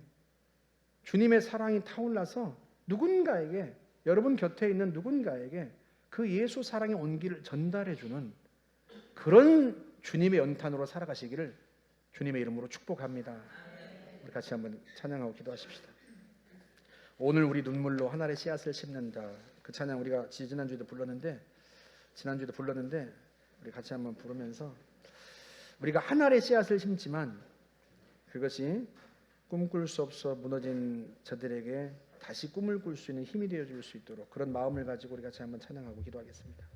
주님의 사랑이 타올라서 누군가에게, 여러분 곁에 있는 누군가에게 그 예수 사랑의 온기를 전달해주는 그런 주님의 연탄으로 살아가시기를 주님의 이름으로 축복합니다. 우리 같이 한번 찬양하고 기도하십시다. 오늘 우리 눈물로 하늘의 씨앗을 심는다. 그 찬양 우리가 지난주에도 불렀는데 우리 같이 한번 부르면서 우리가 하늘의 씨앗을 심지만 그것이 꿈꿀 수 없어 무너진 저들에게 다시 꿈을 꿀 수 있는 힘이 되어줄 수 있도록 그런 마음을 가지고 우리 같이 한번 찬양하고 기도하겠습니다.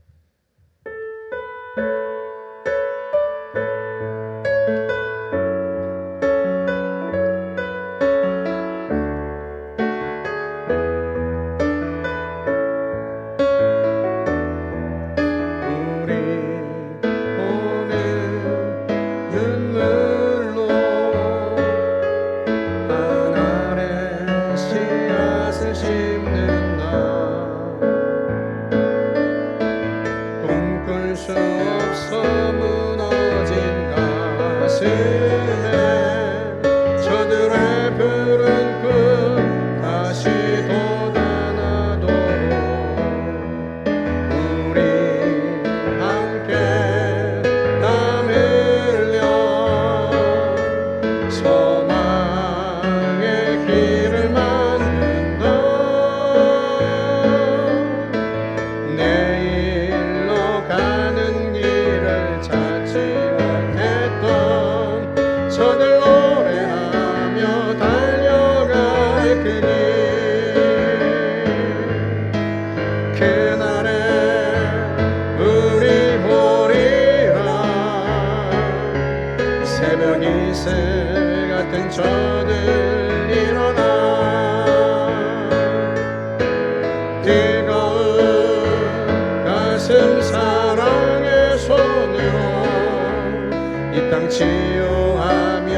치유하며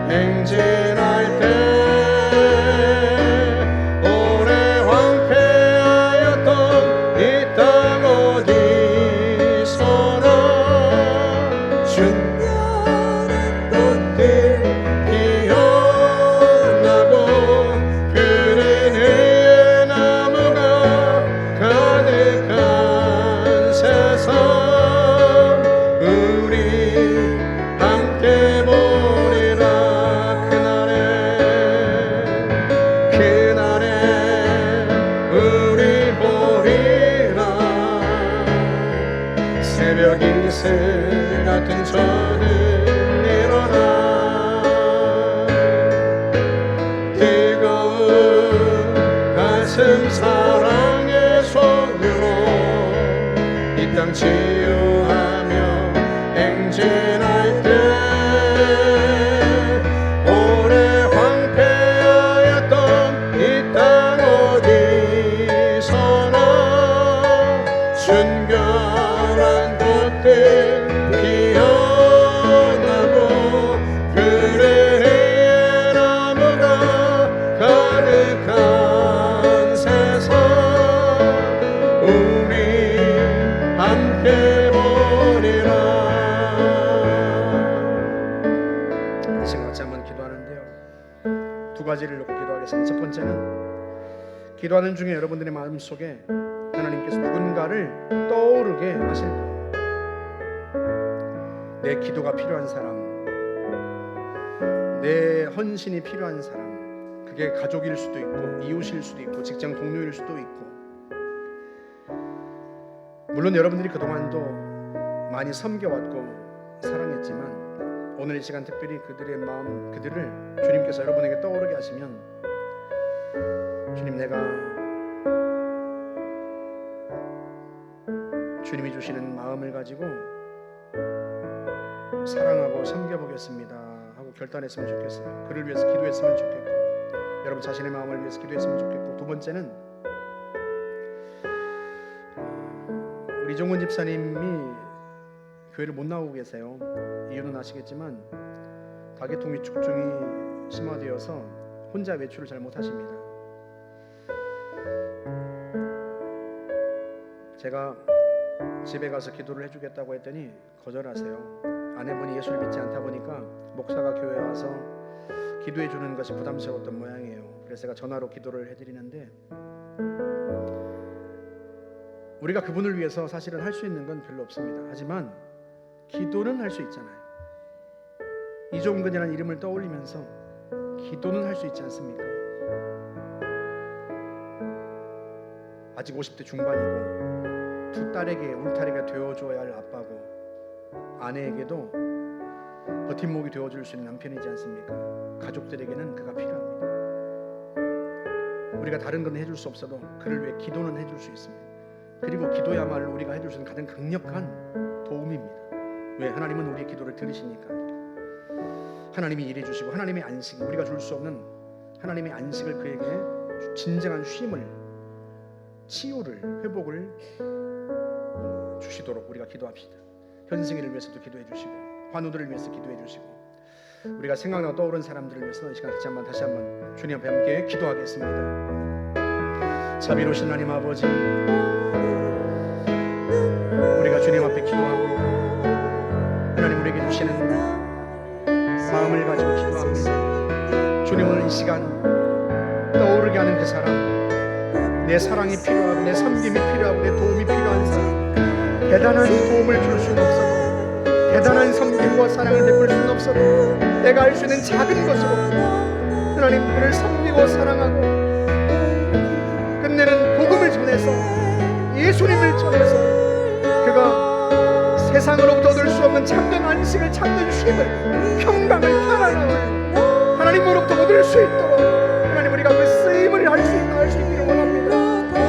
행진할 때 오래 황폐하였던 이 땅 어디서나 순결한 꽃들 피어나고 푸른 의의 나무가 가득한 세상 우리 함께 보리라. 그날에 우리 보리라. 새벽 이슬 같은 저들 일어나 뜨거운 가슴 사랑의 손으로 이 땅 치유하며 행진할 때 오래 황폐하였던 이 땅 어디서나 순결한 꽃들 피어나고 푸른 의의 나무가 가득한 하겠습니다. 첫 번째는 기도하는 중에 여러분들의 마음속에 하나님께서 누군가를 떠오르게 하실 거예요. 내 기도가 필요한 사람, 내 헌신이 필요한 사람, 그게 가족일 수도 있고 이웃일 수도 있고 직장 동료일 수도 있고, 물론 여러분들이 그동안도 많이 섬겨왔고 사랑했지만 오늘 이 시간 특별히 그들의 마음, 그들을 주님께서 여러분에게 떠오르게 하시면, 주님, 내가 주님이 주시는 마음을 가지고 사랑하고 섬겨보겠습니다 하고 결단했으면 좋겠어요. 그를 위해서 기도했으면 좋겠고, 여러분 자신의 마음을 위해서 기도했으면 좋겠고, 두 번째는 우리 이종근 집사님이 교회를 못 나오고 계세요. 이유는 아시겠지만 다계통이 축중이 심화되어서 혼자 외출을 잘 못하십니다. 제가 집에 가서 기도를 해주겠다고 했더니 거절하세요. 아내분이 예수를 믿지 않다 보니까 목사가 교회에 와서 기도해 주는 것이 부담스러웠던 모양이에요. 그래서 제가 전화로 기도를 해드리는데, 우리가 그분을 위해서 사실은 할 수 있는 건 별로 없습니다. 하지만 기도는 할 수 있잖아요. 이종근이라는 이름을 떠올리면서 기도는 할 수 있지 않습니까? 아직 50대 중반이고 두 딸에게 울타리가 되어줘야 할 아빠고, 아내에게도 버팀목이 되어줄 수 있는 남편이지 않습니까? 가족들에게는 그가 필요합니다. 우리가 다른 건 해줄 수 없어도 그를 위해 기도는 해줄 수 있습니다. 그리고 기도야말로 우리가 해줄 수 있는 가장 강력한 도움입니다. 왜? 하나님은 우리의 기도를 들으시니까. 하나님이 일해주시고 하나님의 안식, 우리가 줄 수 없는 하나님의 안식을 그에게 진정한 쉼을, 치유를, 회복을 주시도록 우리가 기도합시다. 현승이를 위해서도 기도해 주시고, 환우들을 위해서 기도해 주시고, 우리가 생각나고 떠오른 사람들을 위해서 이 시간 다시 한번 주님 앞에 함께 기도하겠습니다. 자비로우신 하나님 아버지, 우리가 주님 앞에 기도합니다. 하나님 우리에게 주시는 마음을 가지고 기도합니다. 주님, 오늘 이 시간 떠오르게 하는 그 사람, 내 사랑이 필요하고 내 섬김이 필요하고 내 도움이 필요한 사람, 대단한 도움을 줄 수는 없어도, 대단한 섬김과 사랑을 베풀 수는 없어도 내가 할 수 있는 작은 것으로 하나님 그를 섬기고 사랑하고 끝내는 복음을 전해서, 예수님을 전해서 그가 세상으로부터 얻을 수 없는 참된 안식을, 참된 쉼을, 평강을, 편안함을 하나님으로부터 얻을 수 있도록 하나님 우리가 그 쓰임을 할 수 있기를 원합니다.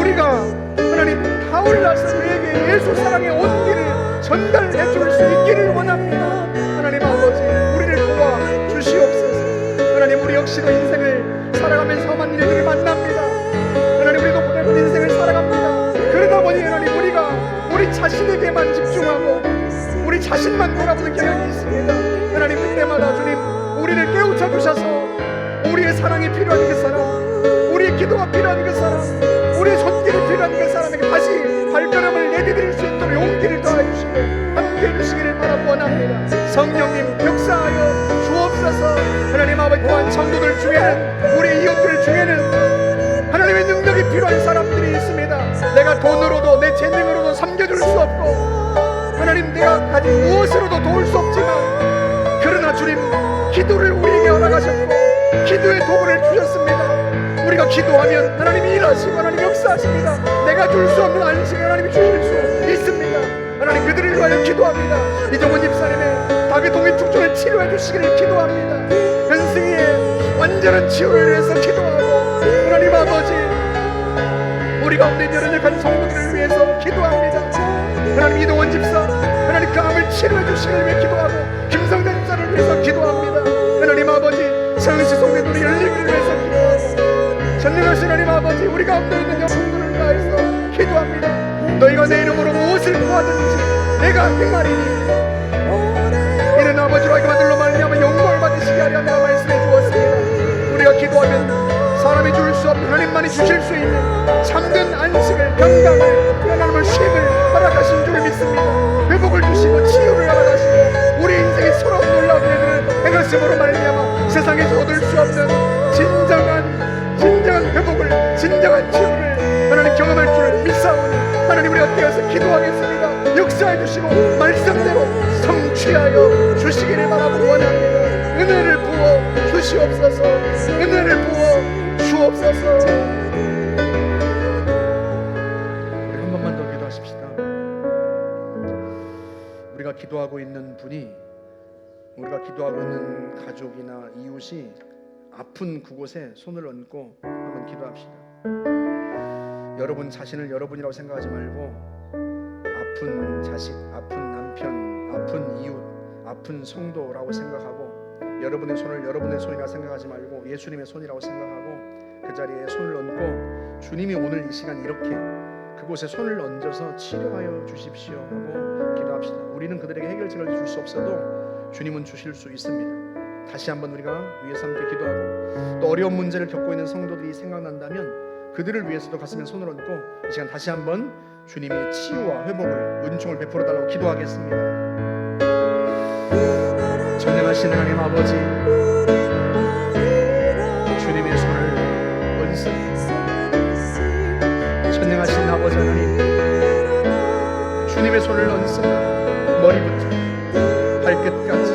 우리가 하나님 타올라서 그에게 예수 사랑의 온기를 전달해 줄 수 있기를 원합니다. 하나님 아버지, 우리를 도와 주시옵소서. 하나님, 우리 역시도 인생을 살아가면서 험한 일들을 만납니다. 하나님, 우리도 고달픈 인생을 살아갑니다. 그러다 보니 하나님 우리가 우리 자신에게만 집중하고 우리 자신만 돌아보는 경향이 있습니다. 하나님, 그때마다 주님 우리를 깨우쳐 주셔서 우리의 사랑이 필요한 그 사람, 우리의 기도가 필요한 그 사람, 우리의 손길이 필요한 그 사람에게 다시 발걸음을 내디딜 수 있도록 용기를 더해주시고 함께해 주시기를 바라고 원합니다. 성령님 역사하여 주옵소서. 하나님 아버지, 또한 성도들 중에는, 우리 이웃들 중에는 하나님의 능력이 필요한 사람들이 있습니다. 내가 돈으로도 내 재능으로도 섬겨줄 수 없고, 하나님 내가 가진 무엇으로도 도울 수 없지만, 그러나 주님 기도를 우리에게 허락하셨고 기도의 도구를 주셨습니다. 우리가 기도하면 하나님이 일하시고 하나님 역사하십니다. 내가 줄 수 없는 안식을 하나님이 주실 수 있습니다. 하나님, 그들을 위하여 기도합니다. 이종훈 집사님의 다계통의 축전을 치료해 주시기를 기도합니다. 현승이의 완전한 치유를 위해서 기도하고, 하나님 아버지, 우리 가운데 연약한 성도들을 위해서 기도합니다. 하나님, 이동원 집사, 하나님 그 암을 치료해 주시기를 위해 기도하고, 김성대 집사를 위해서 기도합니다. 하나님 아버지, 서영시 성대들이 열리기를 위해서 기도하고, 전능하신 하나님 아버지, 우리 가운데 있는 영혼들을 위하여서 기도합니다. 너희가 내 이름으로 무엇을 구하든지 내가 행하리니 이는 아버지와 그 아들로 말미암아 영광을 받으시게 하려 내가 말씀해 주었습니다. 우리가 기도하면 사람이 줄 수 없는 하나님만이 주실 수 있는 참된 안식을, 평강을, 편안함을, 쉼을 허락하신 줄 믿습니다. 회복을 주시고 치유를 허락하시고 우리 인생의 서러운 놀라운 일들을 행하심으로 말미암아 세상에서 얻을 수 없는 진정한 하나님, 우리가 깨어서 기도하겠습니다. 역사해 주시고 말씀대로 성취하여 주시기를 바라고 원합니다. 은혜를 부어 주시옵소서. 은혜를 부어 주옵소서. 우리 한 번만 더 기도하십시다. 우리가 기도하고 있는 분이, 우리가 기도하고 있는 가족이나 이웃이 아픈 그곳에 손을 얹고 한번 기도합시다. 여러분 자신을 여러분이라고 생각하지 말고 아픈 자식, 아픈 남편, 아픈 이웃, 아픈 성도라고 생각하고, 여러분의 손을 여러분의 손이라 생각하지 말고 예수님의 손이라고 생각하고 그 자리에 손을 얹고, 주님이 오늘 이 시간 이렇게 그곳에 손을 얹어서 치료하여 주십시오 하고 기도합시다. 우리는 그들에게 해결책을 줄 수 없어도 주님은 주실 수 있습니다. 다시 한번 우리가 위에서 함께 기도하고, 또 어려운 문제를 겪고 있는 성도들이 생각난다면 그들을 위해서도 가슴에 손을 얹고 이 시간 다시 한번 주님의 치유와 회복을, 은총을 베풀어 달라고 기도하겠습니다. 전능하신 하나님 아버지, 주님의 손을 얹습니다. 전능하신 아버지 하나님, 주님의 손을 얹습니다. 머리부터 발끝까지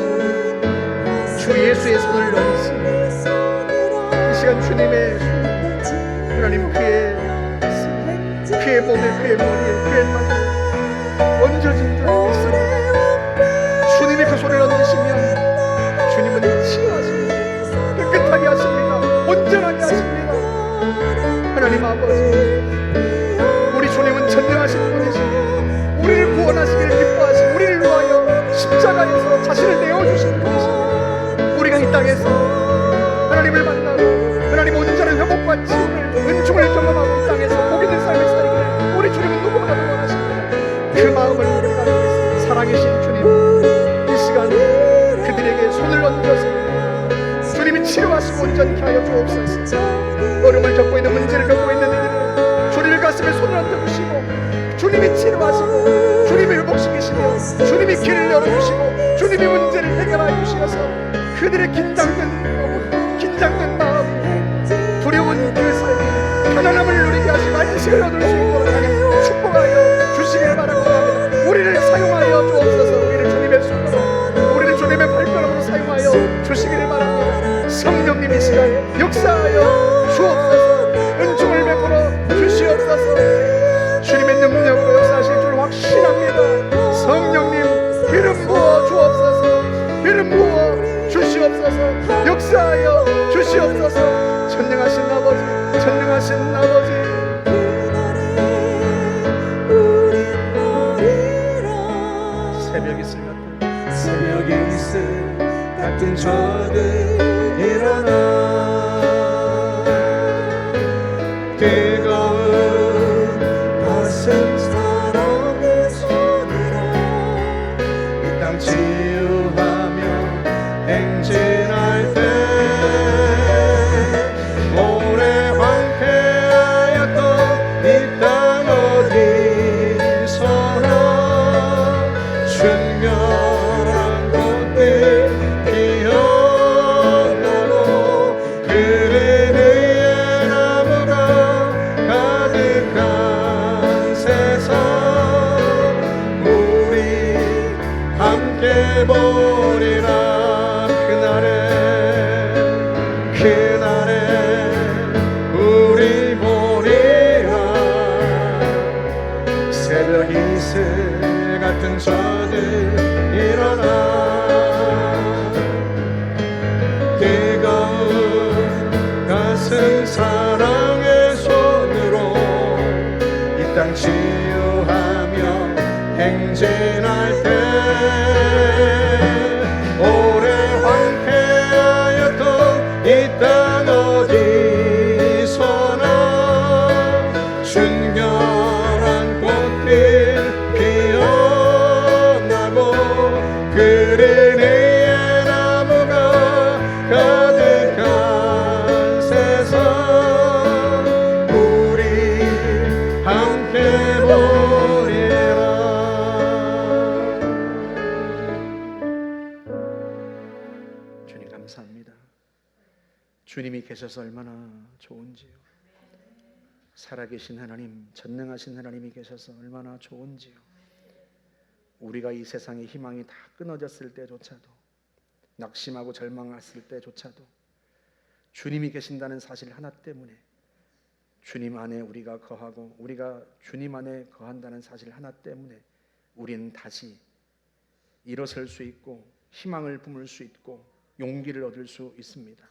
주 예수의 손을 얹습니다. 이 시간 주님의 손, 하나님, 그의 몸에, 그의 머리에, 그의 발에 얹어진 줄 믿습니다. 주님이 그 손을 얹으시면 주님은 치유하십니다. 깨끗하게 하십니다. 온전하게 하십니다. 하나님 아버지, 우리 주님은 전능하신 분이시고 우리를 구원하시기를 기뻐하시고 우리를 위하여 십자가에서 자신을 내어주신 분이십니다. 우리가 이 땅에서 하나님을 만나고 하나님 온전한 회복과 치유를, 은총을 경험하고 이 땅에서 복 있는 삶을 살기를 우리 주님은 누구보다도 원하십니다. 그 마음을 우리가 알겠습니다. 사랑이신 주님, 이 시간 그들에게 손을 얹어서 주님이 치료하시고 온전케 하여 주옵소서. 어려움을 겪고 있는, 문제를 겪고 있는 이들은 주님의 가슴에 손을 얹어주시고 주님이 치료하시고 주님이 회복시키시며 주님이 길을 열어주시고 주님이 문제를 해결하여 주시어서 그들의 긴장된 마음, 두려운 그 삶이 편안함을 누리게 하시고 안식을 얻을 수 있도록 하나님 축복하여 주시기를 바라고 합니다. 우리를 사용하여 주옵소서. 우리를 주님의 손으로, 우리를 주님의 발걸음으로 사용하여 주시기를 바랍니다. 성령님 이 시간 역사하여 주옵소서. 은총을 베풀어 주시옵소서. 주님의 능력으로 역사하실 줄 확신합니다. 성령님 기름 부어 주옵소서. 기름 부어 주시옵소서. 역사하여 주시옵소서. 전능하신 아버지, 전능하신 아버지, 새벽 이슬 같은 저들 일어나 뜨거운 가슴 사랑의 손으로 이 땅 치유하며 행진할 때 오래 황폐하였던 이 땅 어디서나 순결한 꽃들 피어나고 그린 의의 나무가 가득한 세상 우리 함께 보리라. 그날에 우리 보리라. 새벽 이슬 같은 저들 일어나 뜨거운 가슴 사랑의 손으로 이 땅 치유하며 행진할 때 오래 황폐하였던 이 땅 어디서나 순결한 꽃들 피어나고 그린 의의 나무가 가득한 세상 우리 함께 보리라. 주님 감사합니다. 주님이 계셔서 얼마나 좋은지요. 살아계신 하나님, 전능하신 하나님이 계셔서 얼마나 좋은지요. 우리가 이 세상의 희망이 다 끊어졌을 때조차도, 낙심하고 절망했을 때조차도 주님이 계신다는 사실 하나 때문에, 주님 안에 우리가 거하고 우리가 주님 안에 거한다는 사실 하나 때문에 우리는 다시 일어설 수 있고 희망을 품을 수 있고 용기를 얻을 수 있습니다.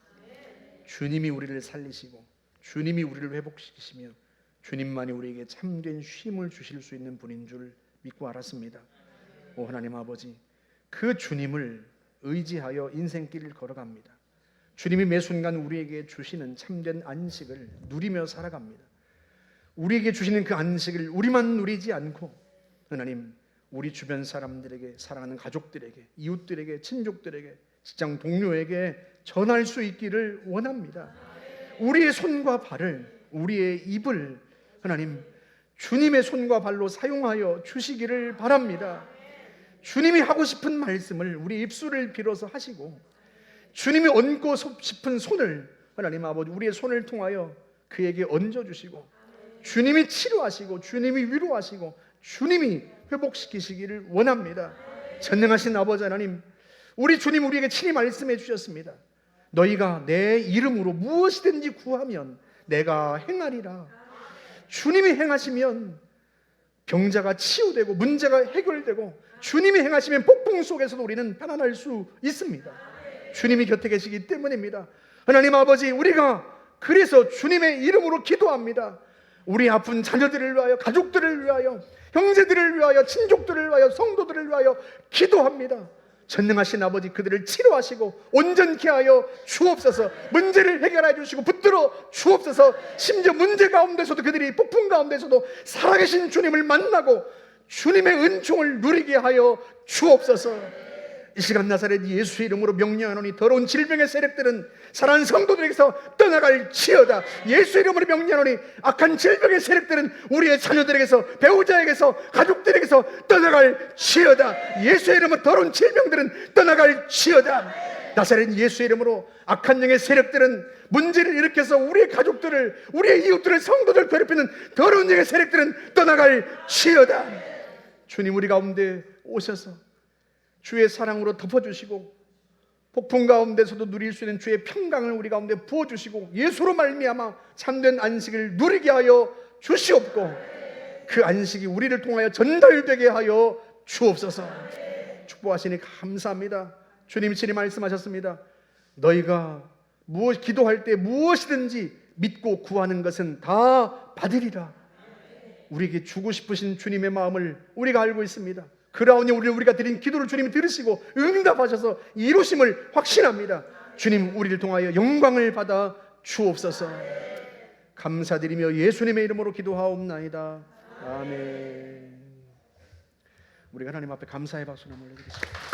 주님이 우리를 살리시고 주님이 우리를 회복시키시며 주님만이 우리에게 참된 쉼을 주실 수 있는 분인 줄 믿고 알았습니다. 오 하나님 아버지, 그 주님을 의지하여 인생길을 걸어갑니다. 주님이 매 순간 우리에게 주시는 참된 안식을 누리며 살아갑니다. 우리에게 주시는 그 안식을 우리만 누리지 않고 하나님, 우리 주변 사람들에게, 사랑하는 가족들에게, 이웃들에게, 친족들에게, 직장 동료에게 전할 수 있기를 원합니다. 우리의 손과 발을, 우리의 입을 하나님 주님의 손과 발로 사용하여 주시기를 바랍니다. 주님이 하고 싶은 말씀을 우리 입술을 빌어서 하시고, 주님이 얹고 싶은 손을 하나님 아버지 우리의 손을 통하여 그에게 얹어주시고, 주님이 치료하시고 주님이 위로하시고 주님이 회복시키시기를 원합니다. 전능하신 아버지 하나님, 우리 주님 우리에게 친히 말씀해 주셨습니다. 너희가 내 이름으로 무엇이든지 구하면 내가 행하리라. 주님이 행하시면 병자가 치유되고 문제가 해결되고, 주님이 행하시면 폭풍 속에서도 우리는 편안할 수 있습니다. 주님이 곁에 계시기 때문입니다. 하나님 아버지, 우리가 그래서 주님의 이름으로 기도합니다. 우리 아픈 자녀들을 위하여, 가족들을 위하여, 형제들을 위하여, 친족들을 위하여, 성도들을 위하여 기도합니다. 전능하신 아버지, 그들을 치료하시고 온전케 하여 주옵소서. 문제를 해결해 주시고 붙들어 주옵소서. 심지어 문제 가운데서도, 그들이 폭풍 가운데서도 살아계신 주님을 만나고 주님의 은총을 누리게 하여 주옵소서. 이 시간 나사렛 예수의 이름으로 명령하노니 더러운 질병의 세력들은 사랑하는 성도들에게서 떠나갈지어다. 예수의 이름으로 명령하노니 악한 질병의 세력들은 우리의 자녀들에게서, 배우자에게서, 가족들에게서 떠나갈지어다. 예수의 이름으로 더러운 질병들은 떠나갈지어다. 나사렛 예수의 이름으로 악한 영의 세력들은, 문제를 일으켜서 우리의 가족들을, 우리의 이웃들을, 성도들을 괴롭히는 더러운 영의 세력들은 떠나갈지어다. 주님, 우리 가운데 오셔서 주의 사랑으로 덮어주시고 폭풍 가운데서도 누릴 수 있는 주의 평강을 우리 가운데 부어주시고 예수로 말미암아 참된 안식을 누리게 하여 주시옵고, 그 안식이 우리를 통하여 전달되게 하여 주옵소서. 축복하시니 감사합니다. 주님 친히 말씀하셨습니다. 너희가 기도할 때 무엇이든지 믿고 구하는 것은 다 받으리라. 우리에게 주고 싶으신 주님의 마음을 우리가 알고 있습니다. 그러하니 우리가 드린 기도를 주님이 들으시고 응답하셔서 이루심을 확신합니다. 주님, 우리를 통하여 영광을 받아 주옵소서. 감사드리며 예수님의 이름으로 기도하옵나이다. 아멘. 우리가 하나님 앞에 감사의 박수를 올려드리겠습니다.